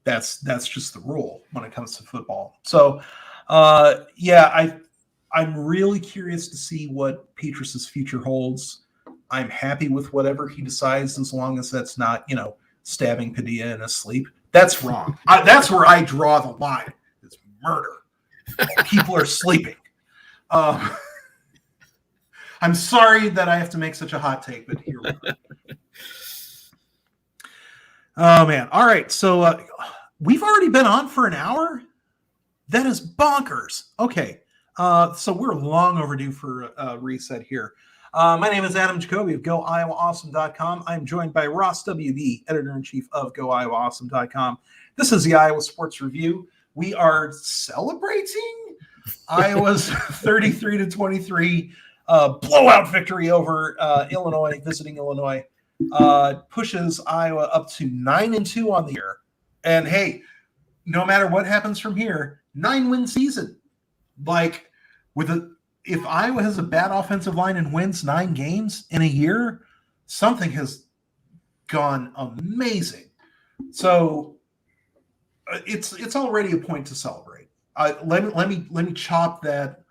That's just the rule when it comes to football. So, I'm really curious to see what Petrus's future holds. I'm happy with whatever he decides, as long as that's not, stabbing Padilla in his sleep. That's wrong. That's where I draw the line. It's murder. People are sleeping. I'm sorry that I have to make such a hot take, but here we are. Oh, man. All right. So we've already been on for an hour? That is bonkers. Okay. So we're long overdue for a reset here. My name is Adam Jacobi of GoIowaAwesome.com. I'm joined by Ross WB, Editor-in-Chief of GoIowaAwesome.com. This is the Iowa Sports Review. We are celebrating Iowa's 33-23 blowout victory over Illinois, visiting Illinois. Pushes Iowa up to 9-2 on the year. And hey, no matter what happens from here, 9-win season. Like, if Iowa has a bad offensive line and wins 9 games in a year, something has gone amazing. So it's already a point to celebrate. Let me chop that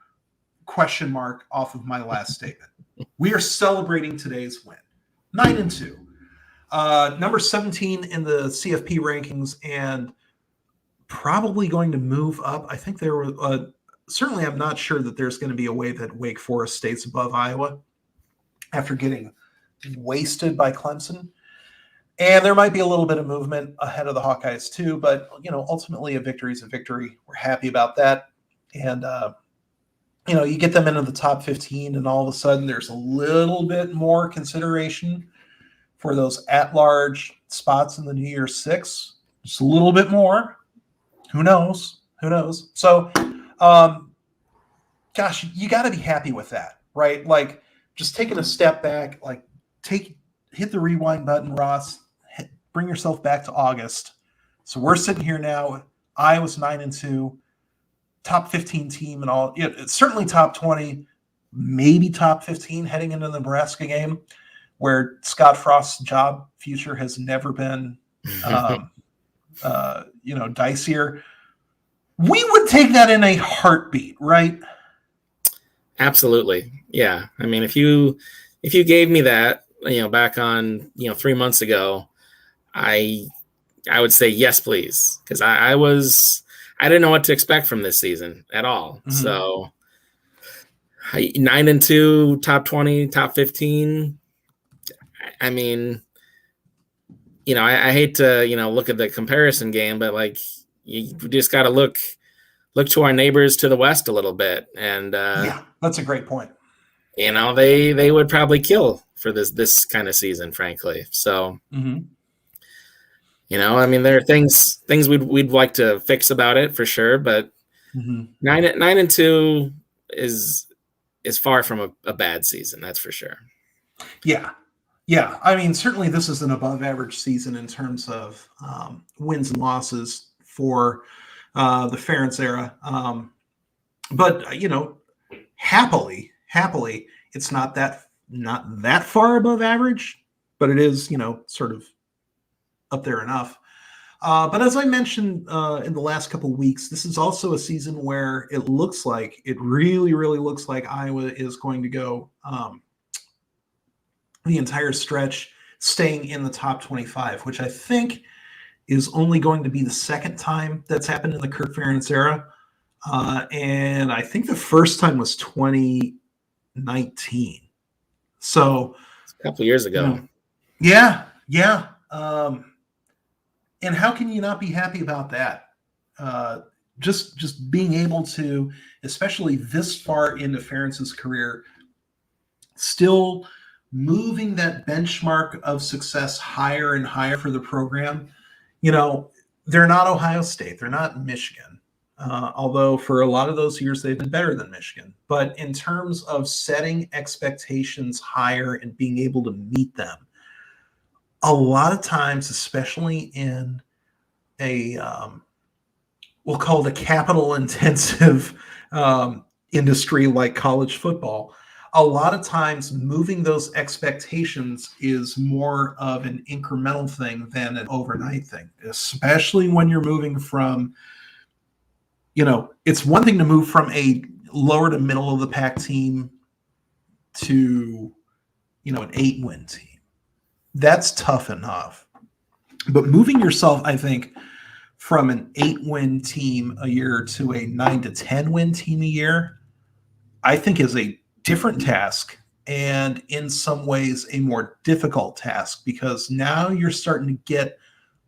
question mark off of my last statement. We are celebrating today's win. 9-2. Number 17 in the CFP rankings, and probably going to move up. I think there were certainly, I'm not sure that there's going to be a way that Wake Forest stays above Iowa after getting wasted by Clemson. And there might be a little bit of movement ahead of the Hawkeyes too, but ultimately a victory is a victory. We're happy about that. And you get them into the top 15, and all of a sudden there's a little bit more consideration for those at-large spots in the New Year's Six. Just a little bit more. Who knows? So, gosh, you got to be happy with that, right? Like, just taking a step back, like hit the rewind button, Ross. Bring yourself back to August. So we're sitting here now. Iowa's 9-2. Top 15 team and all. Yeah, it's certainly top 20, maybe top 15 heading into the Nebraska game, where Scott Frost's job future has never been, dicier. We would take that in a heartbeat, right? Absolutely. Yeah. I mean, if you gave me that, back on, 3 months ago, I would say yes, please. Because I didn't know what to expect from this season at all. Mm-hmm. So 9-2, top 20, top 15. I mean, I hate to, look at the comparison game, but like, you just got to look to our neighbors to the west a little bit. And yeah, that's a great point. They would probably kill for this kind of season, frankly. So, mm-hmm. I mean, there are things we'd like to fix about it for sure, but mm-hmm. 9-2 is far from a bad season. That's for sure. Yeah. Yeah. I mean, certainly this is an above average season in terms of wins and losses for the Ferentz era. But happily, it's not that far above average, but it is, sort of up there enough. But as I mentioned in the last couple of weeks, this is also a season where it really, really looks like Iowa is going to go the entire stretch staying in the top 25, which I think is only going to be the second time that's happened in the Kirk Ferentz era. And I think the first time was 2019. So, A couple years ago. Yeah. And how can you not be happy about that? Just being able to, especially this far into Ferentz's career, still moving that benchmark of success higher and higher for the program. They're not Ohio State, they're not Michigan. Although for a lot of those years they've been better than Michigan. But in terms of setting expectations higher and being able to meet them, a lot of times, especially in a we'll call it a capital intensive industry like college football, a lot of times moving those expectations is more of an incremental thing than an overnight thing, especially when you're moving from, it's one thing to move from a lower to middle of the pack team to, an 8-win team. That's tough enough. But moving yourself, I think, from an 8-win team a year to a 9 to 10-win team a year, I think is a different task, and in some ways a more difficult task, because now you're starting to get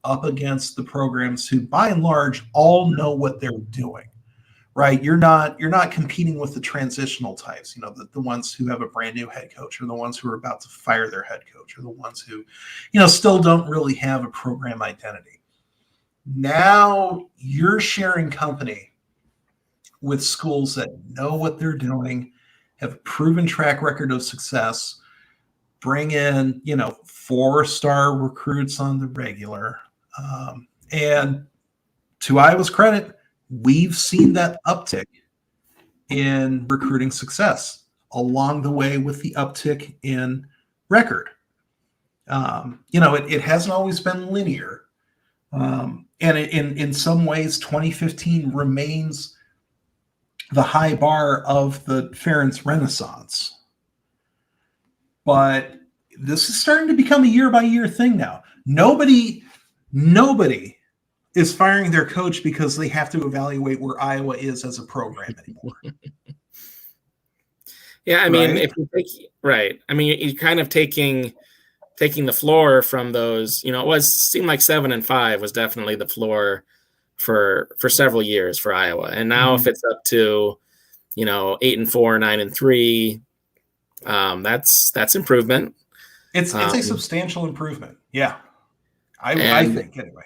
up against the programs who by and large all know what they're doing, right? You're not competing with the transitional types, the ones who have a brand new head coach, or the ones who are about to fire their head coach, or the ones who still don't really have a program identity. Now you're sharing company with schools that know what they're doing, have a proven track record of success, bring in, 4-star recruits on the regular. And to Iowa's credit, we've seen that uptick in recruiting success along the way with the uptick in record. It hasn't always been linear. And in some ways, 2015 remains the high bar of the Ferentz Renaissance. But this is starting to become a year-by-year thing now. Nobody is firing their coach because they have to evaluate where Iowa is as a program anymore. Yeah, I mean, if you take you're kind of taking the floor from those. It seemed like 7-5 was definitely the floor for several years for Iowa, and now if it's up to 8-4, 9-3, that's improvement. It's a substantial improvement. Yeah, I think anyway.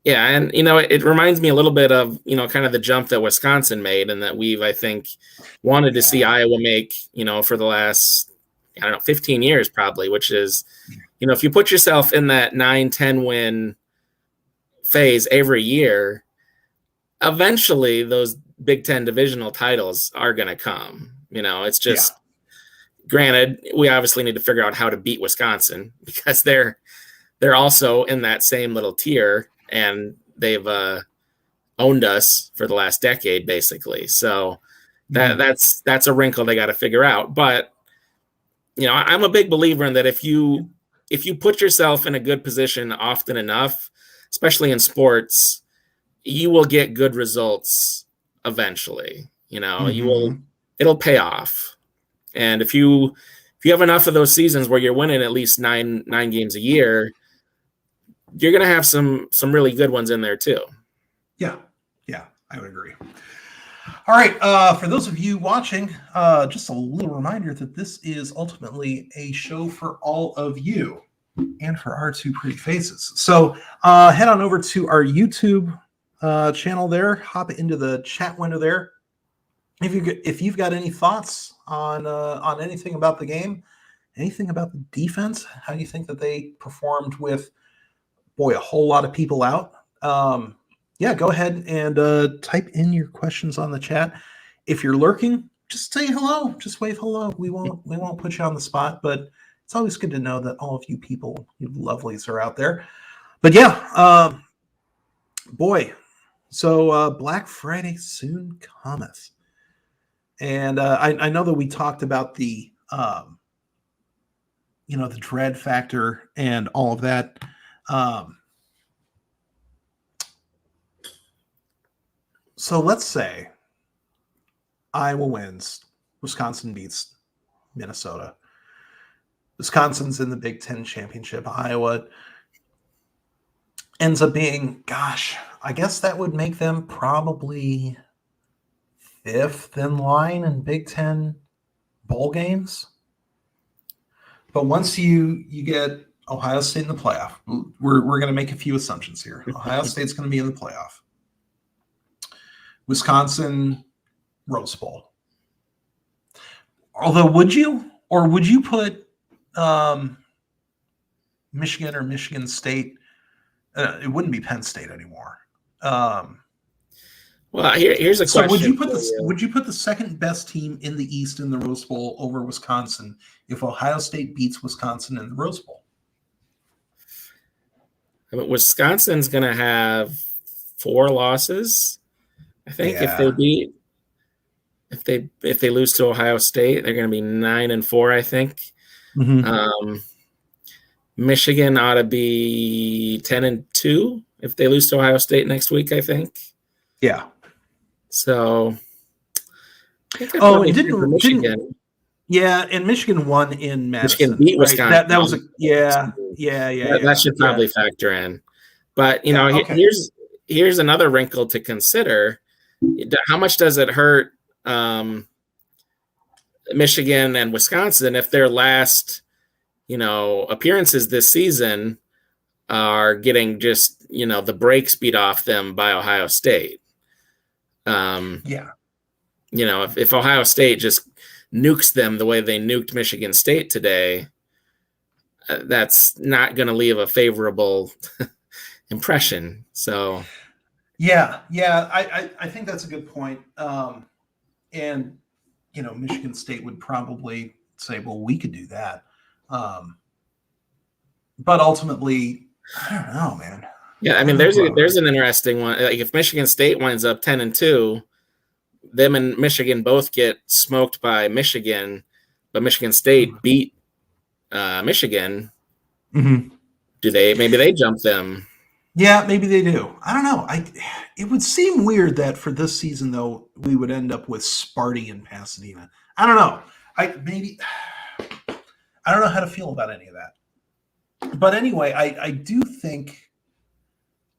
Yeah, and it reminds me a little bit of kind of the jump that Wisconsin made, and that we've, I think, wanted to see Iowa make for the last 15 years probably, which is if you put yourself in that 9-10 win phase every year, eventually those Big Ten divisional titles are going to come. It's just granted, we obviously need to figure out how to beat Wisconsin, because they're also in that same little tier, and they've owned us for the last decade, basically. So that's a wrinkle they got to figure out. But I'm a big believer in that if you put yourself in a good position often enough, especially in sports, you will get good results eventually. It'll pay off. And if you have enough of those seasons where you're winning at least nine games a year, you're going to have some really good ones in there too. Yeah, I would agree. All right, for those of you watching, just a little reminder that this is ultimately a show for all of you and for our two pretty faces. So head on over to our YouTube channel there, hop into the chat window there. If you've got any thoughts on anything about the game, anything about the defense, how do you think that they performed with, a whole lot of people out? Go ahead and type in your questions on the chat. If you're lurking, just say hello. Just wave hello. We won't put you on the spot, but it's always good to know that all of you people, you lovelies, are out there. But so Black Friday soon cometh. And I know that we talked about the the dread factor and all of that. So let's say Iowa wins, Wisconsin beats Minnesota. Wisconsin's in the Big Ten championship. Iowa ends up being, gosh, I guess that would make them probably 5th in line in Big Ten bowl games. But once you get Ohio State in the playoff, we're going to make a few assumptions here. Ohio State's going to be in the playoff. Wisconsin, Rose Bowl. Although, would you put Michigan or Michigan State? It wouldn't be Penn State anymore. Well, here's a question. So would you put the second best team in the East in the Rose Bowl over Wisconsin if Ohio State beats Wisconsin in the Rose Bowl? I mean, Wisconsin's going to have 4 losses. I think if they lose to Ohio State, they're going to be 9-4. I think. Mm-hmm. Michigan ought to be 10-2 if they lose to Ohio State next week. I think. Yeah. So. It didn't Michigan. Yeah, and Michigan won in Madison. Michigan beat Wisconsin. Right? That was yeah. That should probably factor in. But here's another wrinkle to consider. How much does it hurt Michigan and Wisconsin if their last, appearances this season are getting just, the brakes beat off them by Ohio State? If Ohio State just nukes them the way they nuked Michigan State today, that's not going to leave a favorable impression. So, I think that's a good point. And Michigan State would probably say, well, we could do that. But ultimately, I don't know, man. Yeah, I mean, there's an interesting one. Like if Michigan State winds up 10-2, them and Michigan both get smoked by Michigan, but Michigan State beat Michigan. Mm-hmm. Maybe they jump them? Yeah, maybe they do. I don't know. It would seem weird that for this season, though, we would end up with Sparty and Pasadena. I don't know. I don't know how to feel about any of that. But anyway, I do think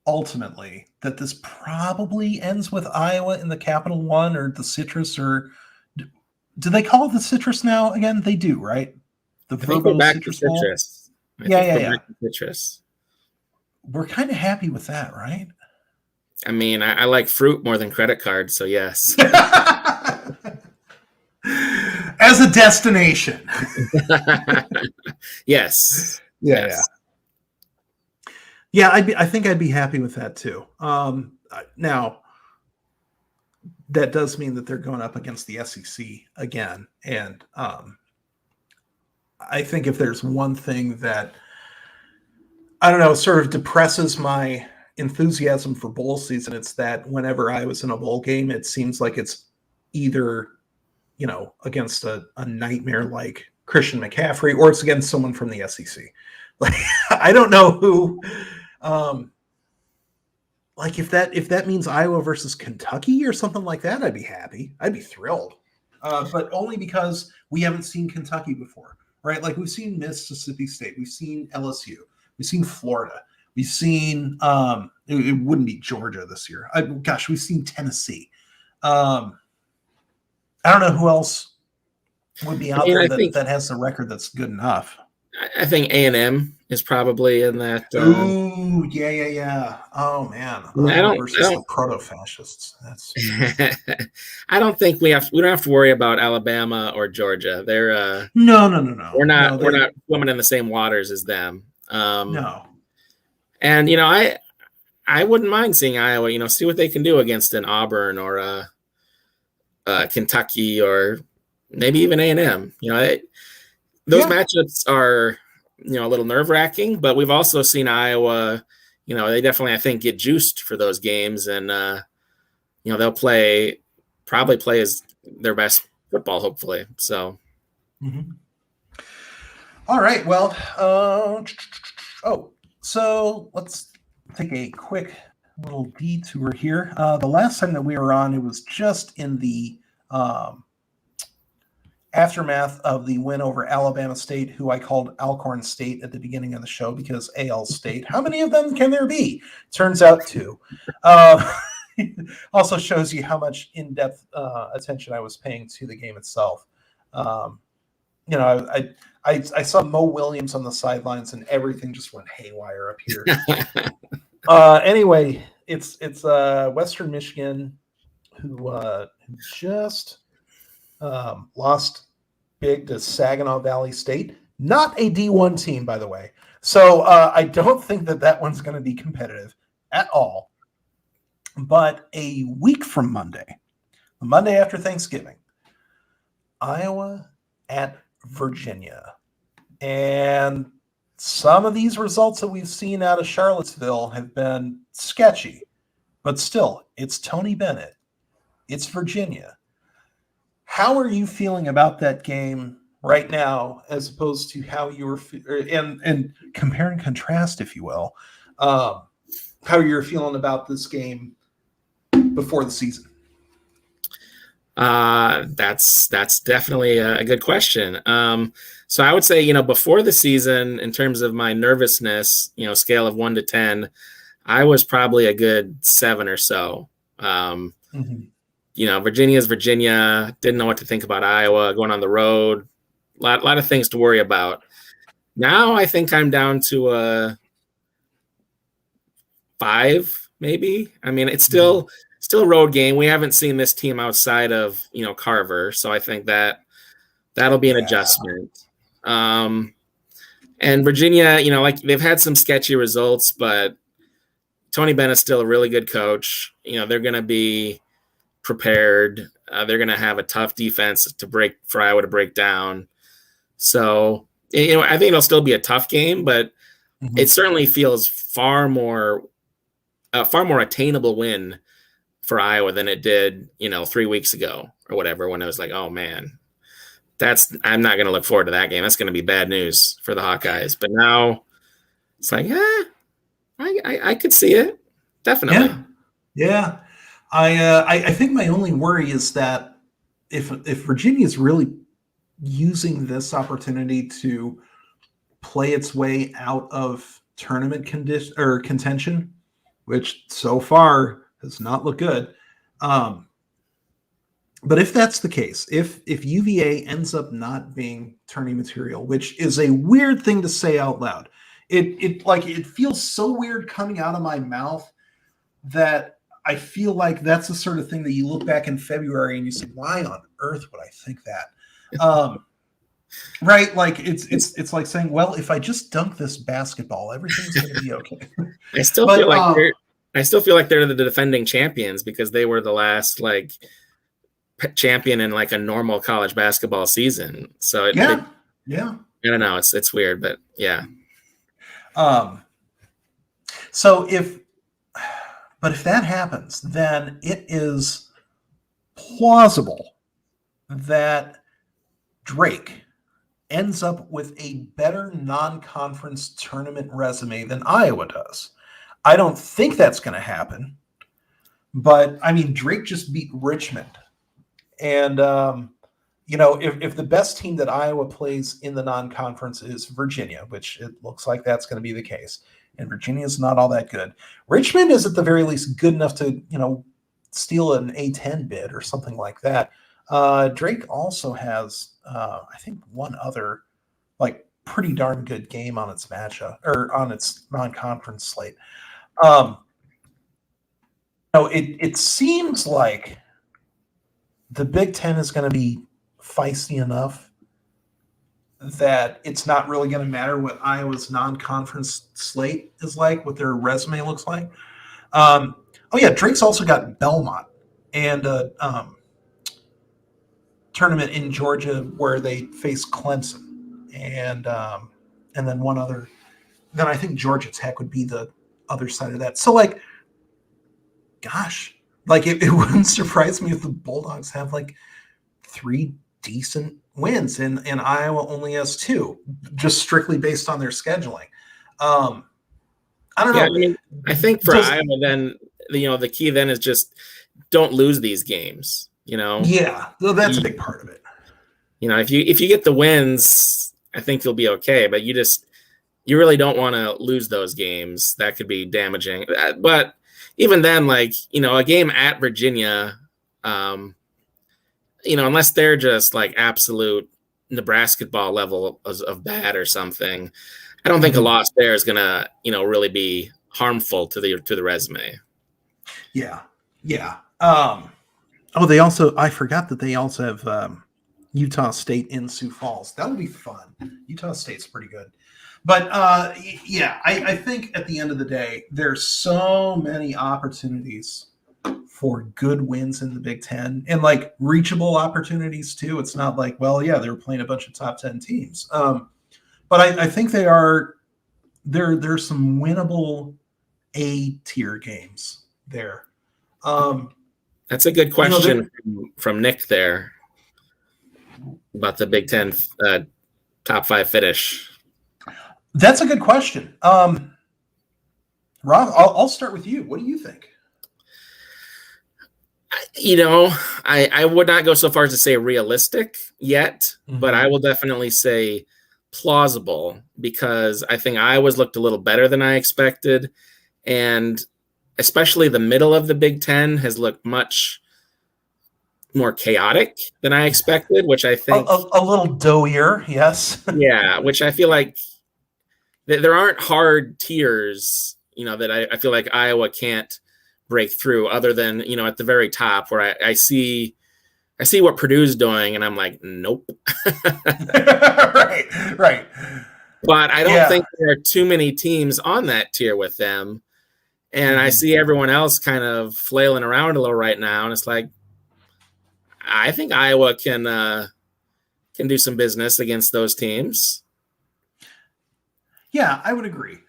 ultimately that this probably ends with Iowa in the Capital One or the Citrus, or do they call it the Citrus now again? They do, right? The Verbo Citrus. Yeah. Citrus. We're kind of happy with that, right? I mean, I like fruit more than credit cards, so yes. As a destination. Yes. Yeah. I think I'd be happy with that too. Now, that does mean that they're going up against the SEC again, and I think if there's one thing that I don't know sort of depresses my enthusiasm for bowl season, it's that whenever I was in a bowl game, it seems like it's either against a nightmare like Christian McCaffrey, or it's against someone from the SEC. Like I don't know who. Like if that means Iowa versus Kentucky or something like that, I'd be happy. I'd be thrilled. But only because we haven't seen Kentucky before, right? Like we've seen Mississippi State, we've seen LSU, we've seen Florida, we've seen it wouldn't be Georgia this year. We've seen Tennessee. I don't know who else would be out there that has a record that's good enough. I think A&M is probably in that. Ooh, yeah. Oh man, I don't the proto-fascists. That's. I don't think we don't have to worry about Alabama or Georgia. They're no. We're not swimming in the same waters as them. No. And I wouldn't mind seeing Iowa. See what they can do against an Auburn or a Kentucky or maybe even A&M. Those matchups are, a little nerve-wracking, but we've also seen Iowa, they definitely, I think, get juiced for those games, and, they'll probably play as their best football, hopefully. So. Mm-hmm. All right. Well, so let's take a quick little detour here. The last time that we were on, it was just in the aftermath of the win over Alabama State, who I called Alcorn State at the beginning of the show because AL State. How many of them can there be? Turns out 2. Also shows you how much in-depth attention I was paying to the game itself. I saw Mo Williams on the sidelines, and everything just went haywire up here. Anyway, it's Western Michigan who just lost big to Saginaw Valley State. Not a D1 team, by the way. So I don't think that one's going to be competitive at all. But a week from Monday, the Monday after Thanksgiving, Iowa at Virginia. And some of these results that we've seen out of Charlottesville have been sketchy. But still, it's Tony Bennett. It's Virginia. How are you feeling about that game right now, as opposed to how you were and compare and contrast, if you will, how you're feeling about this game before the season? That's definitely a good question. So I would say, before the season, in terms of my nervousness, scale of 1 to 10, I was probably a good 7 or so. Virginia's Virginia. Didn't know what to think about Iowa going on the road. A lot of things to worry about. Now I think I'm down to a 5, maybe. I mean, it's still a road game. We haven't seen this team outside of Carver, so I think that'll be an adjustment. And Virginia, they've had some sketchy results, but Tony Bennett's still a really good coach. They're going to be prepared. They're going to have a tough defense for Iowa to break down. So, I think it'll still be a tough game, but it certainly feels far more attainable win for Iowa than it did, 3 weeks ago or whatever, when it was like, oh man, I'm not going to look forward to that game. That's going to be bad news for the Hawkeyes. But now it's like, I could see it. Definitely. Yeah. I think my only worry is that if Virginia is really using this opportunity to play its way out of tournament contention, which so far does not look good. But if that's the case, if UVA ends up not being tourney material, which is a weird thing to say out loud, it feels so weird coming out of my mouth that I feel like that's the sort of thing that you look back in February and you say, why on earth would I think that? Right? Like it's like saying, well, if I just dunk this basketball, everything's going to be okay. I still feel like they're the defending champions because they were the last champion in a normal college basketball season. So yeah. I don't know. It's weird, but yeah. So if that happens, then it is plausible that Drake ends up with a better non-conference tournament resume than Iowa does. I don't think that's going to happen, but I mean, Drake just beat Richmond. And, if the best team that Iowa plays in the non-conference is Virginia, which it looks like that's going to be the case, and Virginia is not all that good. Richmond is at the very least good enough to, steal an A10 bid or something like that. Drake also has, I think, one other pretty darn good game on its matchup or on its non-conference slate. It seems like the Big Ten is going to be feisty enough that it's not really going to matter what Iowa's non-conference slate is like, what their resume looks like. Drake's also got Belmont and a tournament in Georgia where they face Clemson and then one other. Then I think Georgia Tech would be the other side of that. So gosh, it wouldn't surprise me if the Bulldogs have 3 decent wins and Iowa only has 2, just strictly based on their scheduling. I don't know. I mean, I think for Iowa, then the key then is just don't lose these games. Yeah, that's a big part of it. if you get the wins, I think you'll be okay. But you really don't want to lose those games. That could be damaging. But even then, like, a game at Virginia, unless they're just like absolute Nebraska ball level of bad or something, I don't think a loss there is gonna, really be harmful to the resume. Yeah. I forgot that they also have Utah State in Sioux Falls. That'll be fun. Utah State's pretty good. But I think at the end of the day, there's so many opportunities for good wins in the Big Ten and like reachable opportunities too. It's not like, well, yeah, they were playing a bunch of top 10 teams. But I think there's some winnable A-tier games there. That's a good question from Nick there about the Big Ten top 5 finish. That's a good question. Rob, I'll start with you. What do you think? I would not go so far as to say realistic yet, but I will definitely say plausible, because I think Iowa's looked a little better than I expected. And especially the middle of the Big Ten has looked much more chaotic than I expected, which I think a little doughier. Yes. Yeah. Which I feel like there aren't hard tiers, that I feel like Iowa can't break through, other than, at the very top where I see what Purdue's doing and I'm like, nope. Right. But I don't think there are too many teams on that tier with them. And I see everyone else kind of flailing around a little right now. And it's like, I think Iowa can do some business against those teams. Yeah, I would agree.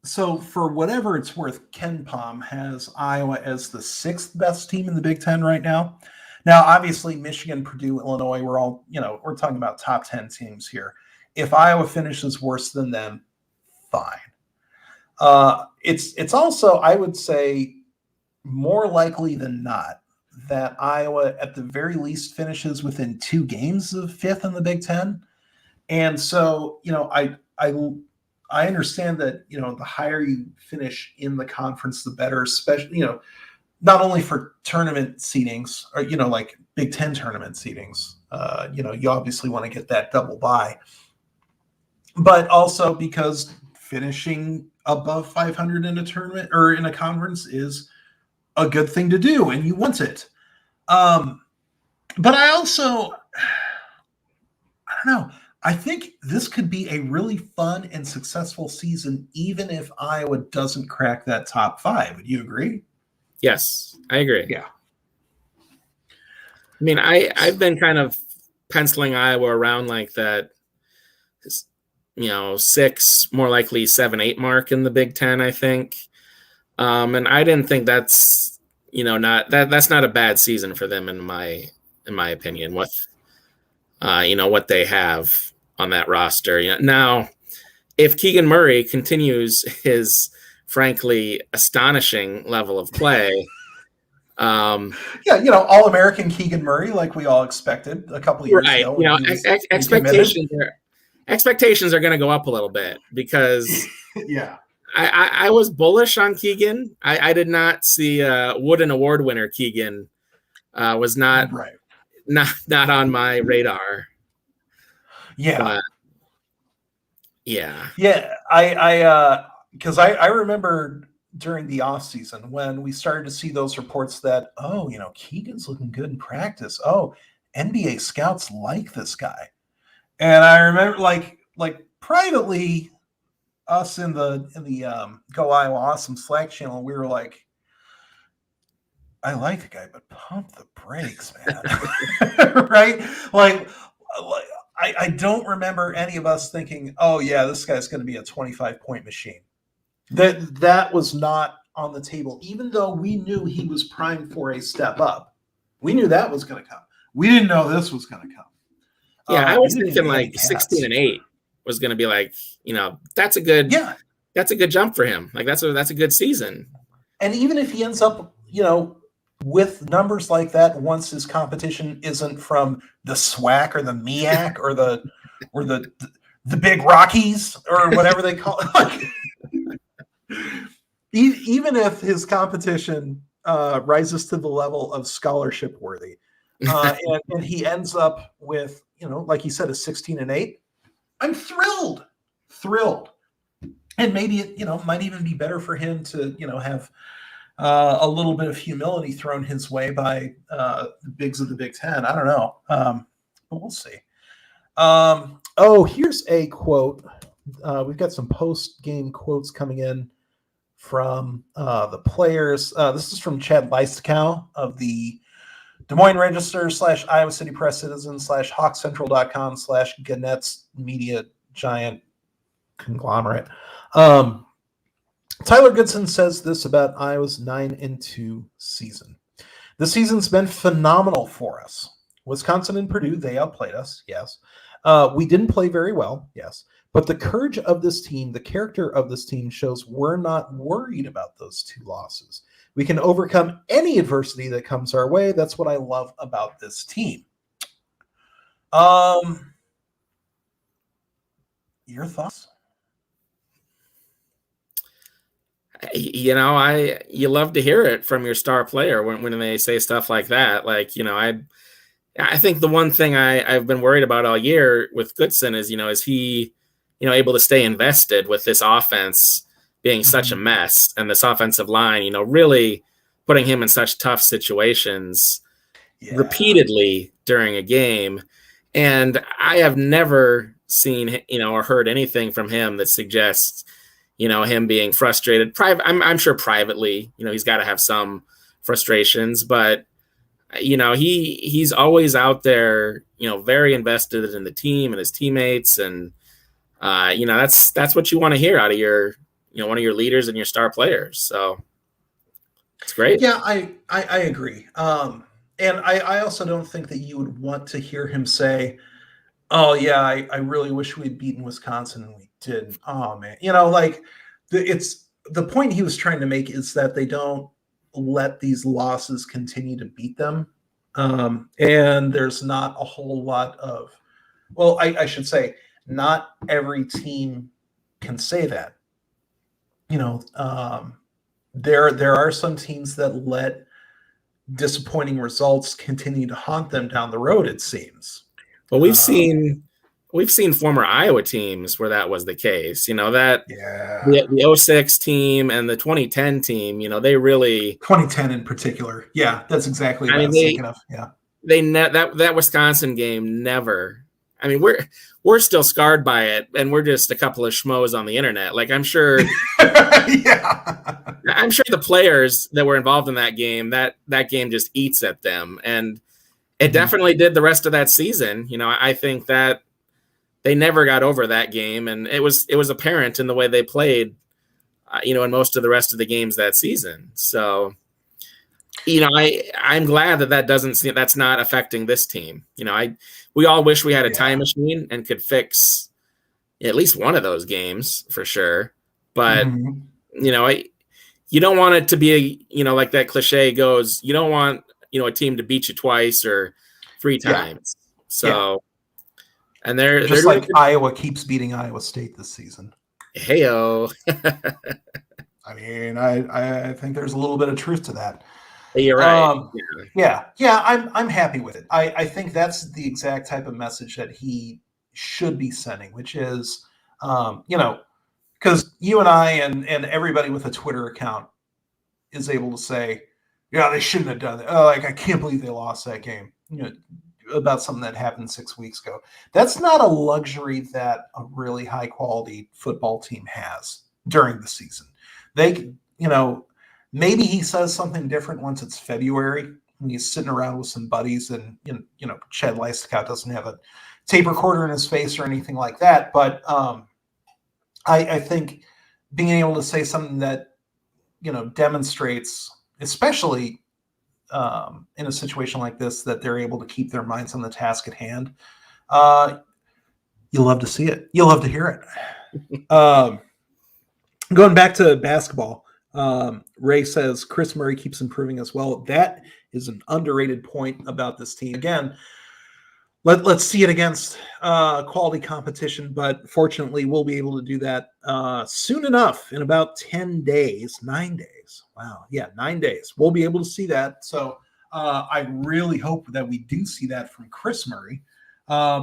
So for whatever it's worth, KenPom has Iowa as the 6th best team in the Big Ten right now. Now, obviously, Michigan, Purdue, Illinois, we're talking about top 10 teams here. If Iowa finishes worse than them, fine. It's also, I would say, more likely than not that Iowa at the very least finishes within 2 games of 5th in the Big Ten. And so, I understand that, the higher you finish in the conference, the better, especially, not only for tournament seedings or, like Big Ten tournament seedings, you obviously want to get that double bye, but also because finishing above 500 in a tournament or in a conference is a good thing to do, and you want it. But I also, I don't know. I think this could be a really fun and successful season, even if Iowa doesn't crack that top 5. Would you agree? Yes, I agree. Yeah. I mean, I've been kind of penciling Iowa around like that, 6, more likely 7, 8 mark in the Big Ten, I think. And I didn't think that's, that's not a bad season for them in my opinion, with what they have on that roster. Now, if Keegan Murray continues his frankly astonishing level of play, All-American Keegan Murray, like we all expected a couple of years ago. Expectations are going to go up a little bit, because I was bullish on Keegan. I did not see Wooden Award winner Keegan was not on my radar. Yeah. Yeah. Because I remember during the off season when we started to see those reports that, Keegan's looking good in practice. Oh, NBA scouts like this guy. And I remember like privately, us in the Go Iowa Awesome Slack channel, we were like, I like the guy, but pump the brakes, man. Right? Like I don't remember any of us thinking, oh yeah, this guy's going to be a 25-point machine. That was not on the table, even though we knew he was primed for a step up. We knew that was going to come. We didn't know this was going to come. Yeah, I was thinking like 16 and 8 was going to be like, that's a good jump for him. Like that's a good season. And even if he ends up, with numbers like that, once his competition isn't from the SWAC or the MEAC or the Big Rockies or whatever they call it. Like, even if his competition rises to the level of scholarship worthy, and he ends up with, like you said, a 16-8, I'm thrilled. And maybe it, might even be better for him to, have a little bit of humility thrown his way by the bigs of the Big Ten. I don't know, but we'll see. Here's a quote. We've got some post-game quotes coming in from the players. This is from Chad Leistow of the Des Moines Register / Iowa City Press Citizen / HawkCentral.com / Gannett's Media Giant conglomerate. Tyler Goodson says this about Iowa's 9-2 season. The season's been phenomenal for us. Wisconsin and Purdue, they outplayed us, yes. We didn't play very well, yes. But the courage of this team, the character of this team shows we're not worried about those 2 losses. We can overcome any adversity that comes our way. That's what I love about this team. Your thoughts? You love to hear it from your star player when they say stuff like that. Like, I think the one thing I've been worried about all year with Goodson is, is he, able to stay invested with this offense being such a mess and this offensive line, really putting him in such tough situations repeatedly during a game. And I have never seen, or heard anything from him that suggests, him being frustrated. I'm sure privately, he's got to have some frustrations, but he's always out there, very invested in the team and his teammates, and that's what you want to hear out of your, one of your leaders and your star players. So it's great. Yeah, I agree. And I also don't think that you would want to hear him say, "Oh yeah, I really wish we'd beaten Wisconsin and we didn't." Oh man, it's the point he was trying to make is that they don't let these losses continue to beat them. And there's not a whole lot of, well, I should say, not every team can say that. There are some teams that let disappointing results continue to haunt them down the road, it seems. Well, we've seen former Iowa teams where that was the case. The 06 team and the 2010 team, they really 2010 in particular. Yeah, that's exactly what I was thinking of. Yeah. That Wisconsin game never. I mean, we're still scarred by it, and we're just a couple of schmoes on the internet. Like, I'm sure I'm sure the players that were involved in that game, that game just eats at them. And it definitely did the rest of that season. I think that they never got over that game, and it was apparent in the way they played, in most of the rest of the games that season. So, I'm glad that's not affecting this team. We all wish we had a time machine and could fix at least one of those games for sure. But you don't want it to be like that cliche goes. You don't want a team to beat you twice or 3 times. So. And they're just like Iowa keeps beating Iowa State this season. Heyo. I mean, I think there's a little bit of truth to that. You're right. I'm happy with it. I think that's the exact type of message that he should be sending, which is, because you and I and everybody with a Twitter account is able to say, yeah, they shouldn't have done that. I can't believe they lost that game. About something that happened 6 weeks ago. That's not a luxury that a really high quality football team has during the season. They, maybe he says something different once it's February and he's sitting around with some buddies and, Chad Leistow doesn't have a tape recorder in his face or anything like that. But I think being able to say something that, demonstrates, especially in a situation like this, that they're able to keep their minds on the task at hand. You'll love to see it. You'll love to hear it. Going back to basketball, Ray says Chris Murray keeps improving as well. That is an underrated point about this team. Again, let's see it against quality competition, but fortunately we'll be able to do that soon enough, in about 9 days. Wow. Yeah, 9 days. We'll be able to see that. So I really hope that we do see that from Chris Murray,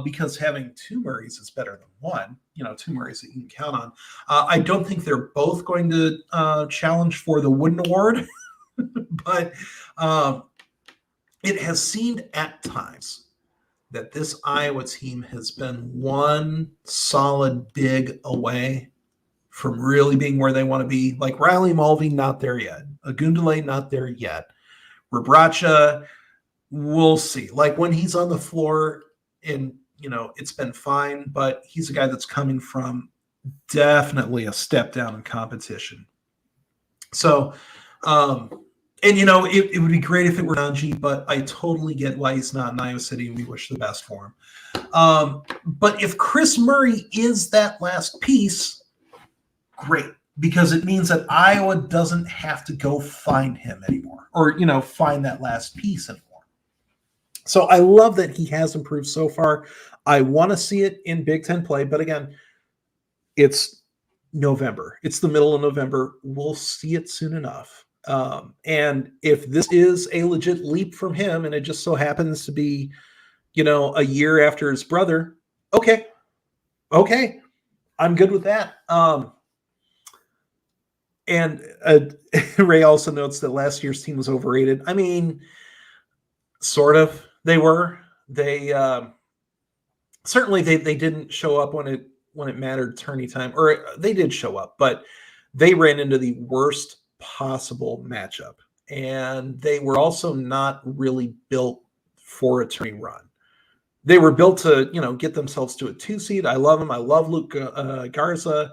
because having two Murrays is better than one. Two Murrays that you can count on. I don't think they're both going to challenge for the Wooden Award, but it has seemed at times that this Iowa team has been one solid big away from really being where they want to be. Like Riley Mulvey, not there yet. Agundale, not there yet. Rebracha, we'll see. Like when he's on the floor, and it's been fine, but he's a guy that's coming from definitely a step down in competition. So, and it would be great if it were Nanji, but I totally get why he's not in Iowa City, and we wish the best for him. But if Chris Murray is that last piece, great, because it means that Iowa doesn't have to go find him anymore, or find that last piece anymore. So I love that he has improved so far. I want to see it in Big Ten play, but again, it's November. It's the middle of November. We'll see it soon enough. And if this is a legit leap from him, and it just so happens to be, a year after his brother, okay, I'm good with that. And Ray also notes that last year's team was overrated. I mean, sort of. They were. They certainly they didn't show up when it mattered tourney time, or they did show up, but they ran into the worst possible matchup, and they were also not really built for a tourney run. They were built to get themselves to a 2 seed. I love them. I love Luke Garza.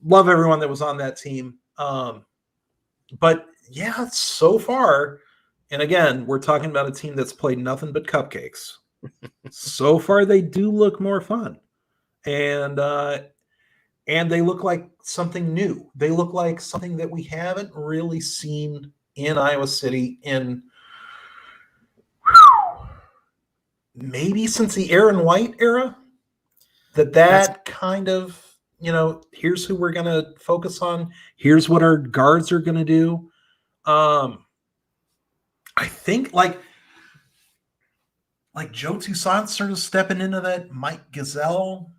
Love everyone that was on that team. But yeah, so far. And again, we're talking about a team that's played nothing but cupcakes. So far, they do look more fun, and they look like something new. They look like something that we haven't really seen in Iowa City in maybe since the Aaron White era. That kind of here's who we're going to focus on. Here's what our guards are going to do. I think like Joe Toussaint sort of stepping into that Mike Gazelle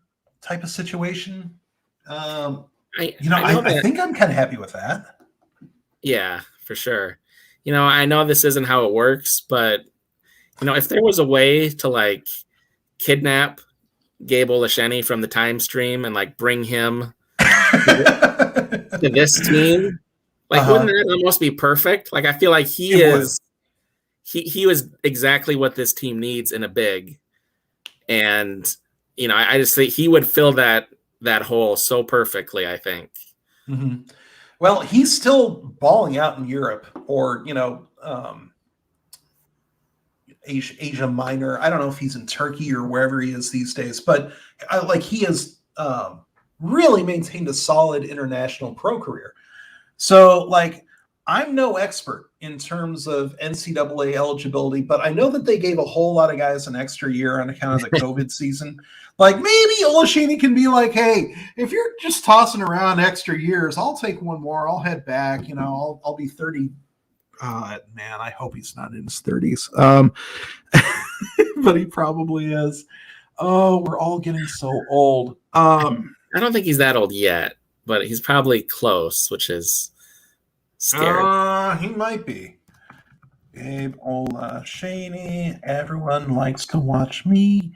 type of situation. I think I'm kind of happy with that. Yeah, for sure. I know this isn't how it works, but if there was a way to kidnap Gable Lasheni from the time stream and bring him to this team, wouldn't that almost be perfect? I feel like he was exactly what this team needs in a big. And, I just think he would fill that hole so perfectly, I think. Mm-hmm. Well, he's still balling out in Europe or, Asia Minor. I don't know if he's in Turkey or wherever he is these days, but he has really maintained a solid international pro career. So I'm no expert in terms of NCAA eligibility, but I know that they gave a whole lot of guys an extra year on account of the COVID season. Maybe Olashini can be hey, if you're just tossing around extra years, I'll take one more. I'll head back. I'll be 30. Man, I hope he's not in his 30s. But he probably is. Oh, we're all getting so old. I don't think he's that old yet, but he's probably close, which is scary. He might be. Gabe Olasheni. Everyone likes to watch me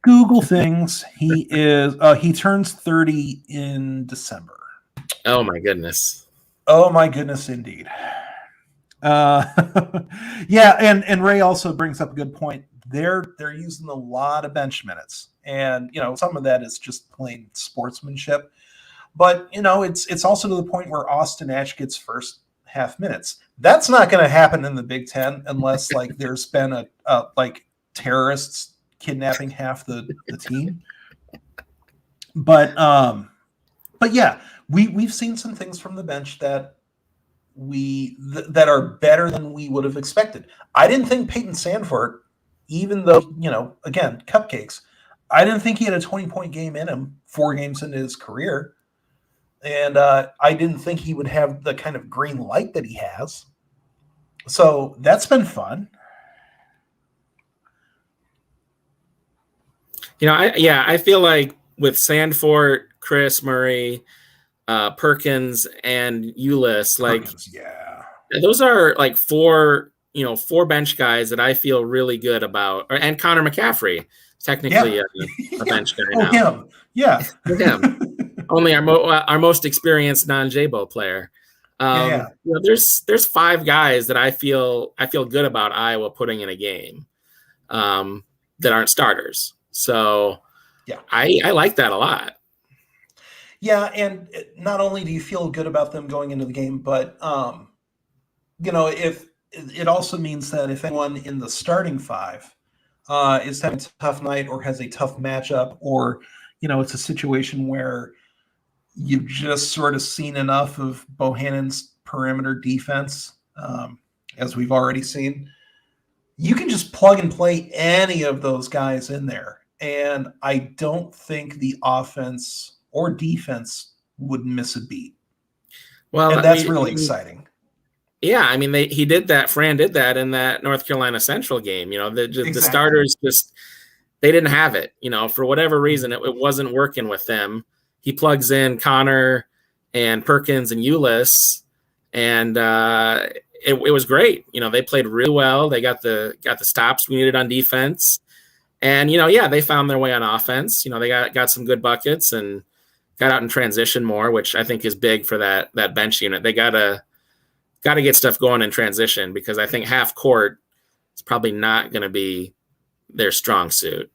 Google things. He is. He turns 30 in December. Oh my goodness. Oh my goodness, indeed. Yeah, and Ray also brings up a good point. They're using a lot of bench minutes, and some of that is just plain sportsmanship. But it's also to the point where Austin Ash gets first half minutes. That's not going to happen in the Big Ten unless there's been a terrorists kidnapping half the team. But yeah, we've seen some things from the bench that that are better than we would have expected. I didn't think Peyton Sandfort, even though, again, cupcakes, I didn't think he had a 20-point game in him 4 games into his career. And I didn't think he would have the kind of green light that he has. So that's been fun. I feel like with Sandfort, Chris Murray, Perkins, and Ulyss, those are like 4 bench guys that I feel really good about. And Connor McCaffrey, technically a bench guy now. Him. Yeah. him. Only our most experienced non-JBO player. There's 5 guys that I feel good about Iowa putting in a game that aren't starters. So I like that a lot. Yeah, and not only do you feel good about them going into the game, but if it also means that if anyone in the starting 5 is having a tough night or has a tough matchup, or it's a situation where you've just sort of seen enough of Bohannon's perimeter defense, as we've already seen, you can just plug and play any of those guys in there. And I don't think the offense or defense would miss a beat. Well, and that's really exciting. Yeah, I mean, he did that. Fran did that in that North Carolina Central game. The starters they didn't have it. For whatever reason, it wasn't working with them. He plugs in Connor and Perkins and Ulyss, and it was great. They played really well. They got the stops we needed on defense, and they found their way on offense. They got some good buckets and got out in transition more, which I think is big for that bench unit. They gotta get stuff going in transition, because I think half court is probably not going to be their strong suit.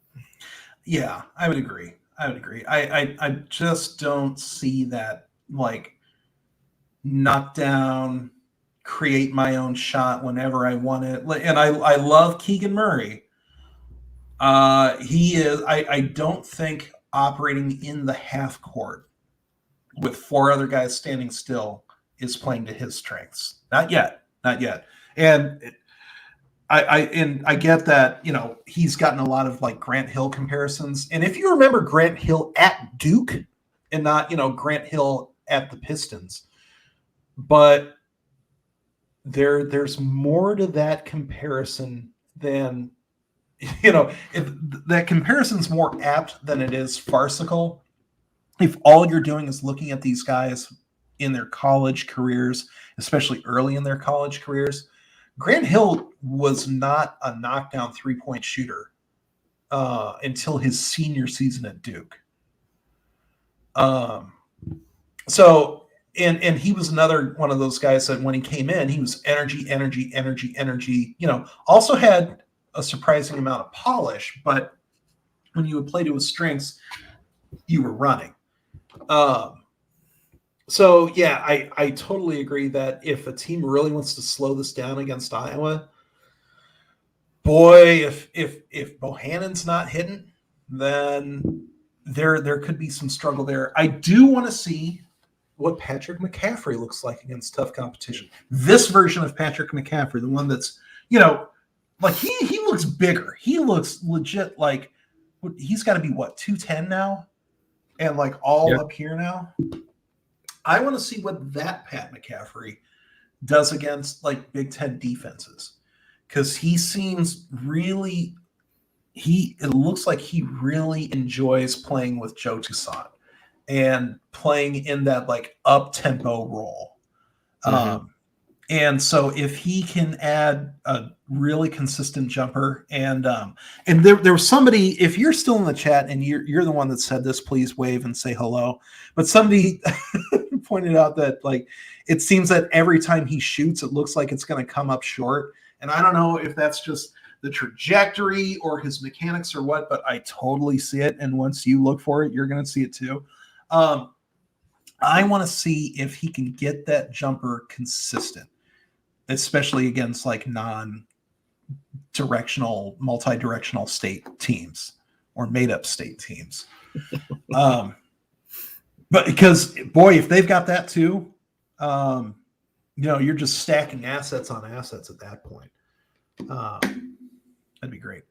Yeah, I would agree. I just don't see that knockdown, create my own shot whenever I want it. And I love Keegan Murray. He is. I don't think operating in the half court with 4 other guys standing still is playing to his strengths. Not yet. And I get that, he's gotten a lot of Grant Hill comparisons. And if you remember Grant Hill at Duke and not, Grant Hill at the Pistons, but there's more to that comparison than, if that comparison's more apt than it is farcical. If all you're doing is looking at these guys in their college careers, especially early in their college careers, Grant Hill was not a knockdown 3-point shooter until his senior season at Duke. So he was another one of those guys that when he came in, he was energy. Also had a surprising amount of polish, but when you would play to his strengths, you were running. So yeah, I totally agree that if a team really wants to slow this down against Iowa, boy, if Bohannon's not hitting, then there could be some struggle there. I do want to see what Patrick McCaffrey looks like against tough competition. This version of Patrick McCaffrey, the one that's, he looks bigger. He looks legit like he's got to be 210 now, and up here now. I want to see what that Pat McCaffrey does against Big Ten defenses, because he seems really it looks like he really enjoys playing with Joe Toussaint and playing in that up tempo role. Mm-hmm. And so if he can add a really consistent jumper, and there was somebody, if you're still in the chat and you're the one that said this, please wave and say hello. But somebody pointed out that it seems that every time he shoots, it looks like it's going to come up short. And I don't know if that's just the trajectory or his mechanics or what, but I totally see it. And once you look for it, you're going to see it too. I want to see if he can get that jumper consistent, especially against non-directional, multi-directional state teams or made-up state teams. But because, boy, if they've got that too, you're just stacking assets on assets at that point. That'd be great.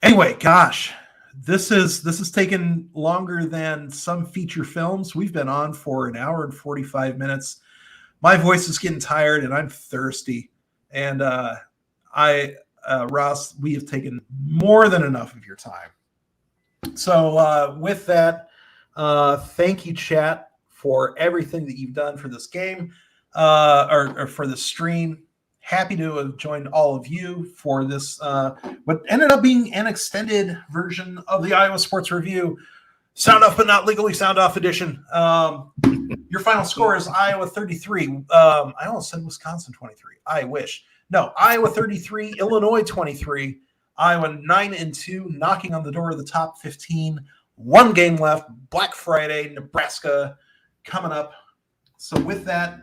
Anyway, gosh, this is taking longer than some feature films. We've been on for an hour and 45 minutes. My voice is getting tired and I'm thirsty. And Ross, we have taken more than enough of your time. So with that, thank you, chat, for everything that you've done for this game or for the stream. Happy to have joined all of you for this, what ended up being an extended version of the Iowa Sports Review. Sound off, but not legally sound off edition. Your final score is Iowa 33. I almost said Wisconsin 23. I wish. No, Iowa 33, Illinois 23. Iowa 9-2, knocking on the door of the top 15. One game left. Black Friday, Nebraska coming up. So with that,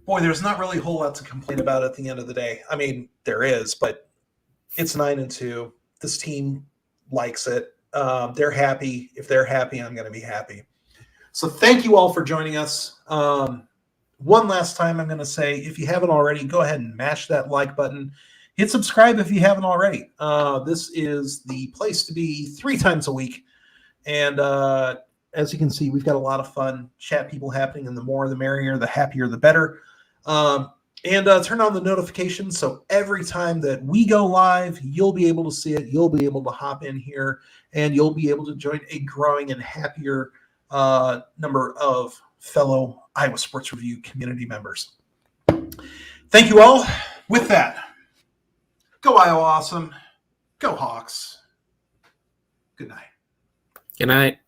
boy, there's not really a whole lot to complain about at the end of the day. I mean, there is, but it's 9-2. This team likes it. They're happy. If they're happy, I'm going to be happy. So thank you all for joining us. One last time, I'm going to say, if you haven't already, go ahead and mash that like button. Hit subscribe if you haven't already. This is the place to be 3 times a week. And as you can see, we've got a lot of fun chat people happening, and the more the merrier, the happier the better. And turn on the notifications so every time that we go live, you'll be able to see it. You'll be able to hop in here, and you'll be able to join a growing and happier number of fellow Iowa Sports Review community members. Thank you all. With that, go Iowa Awesome. Go Hawks. Good night. Good night.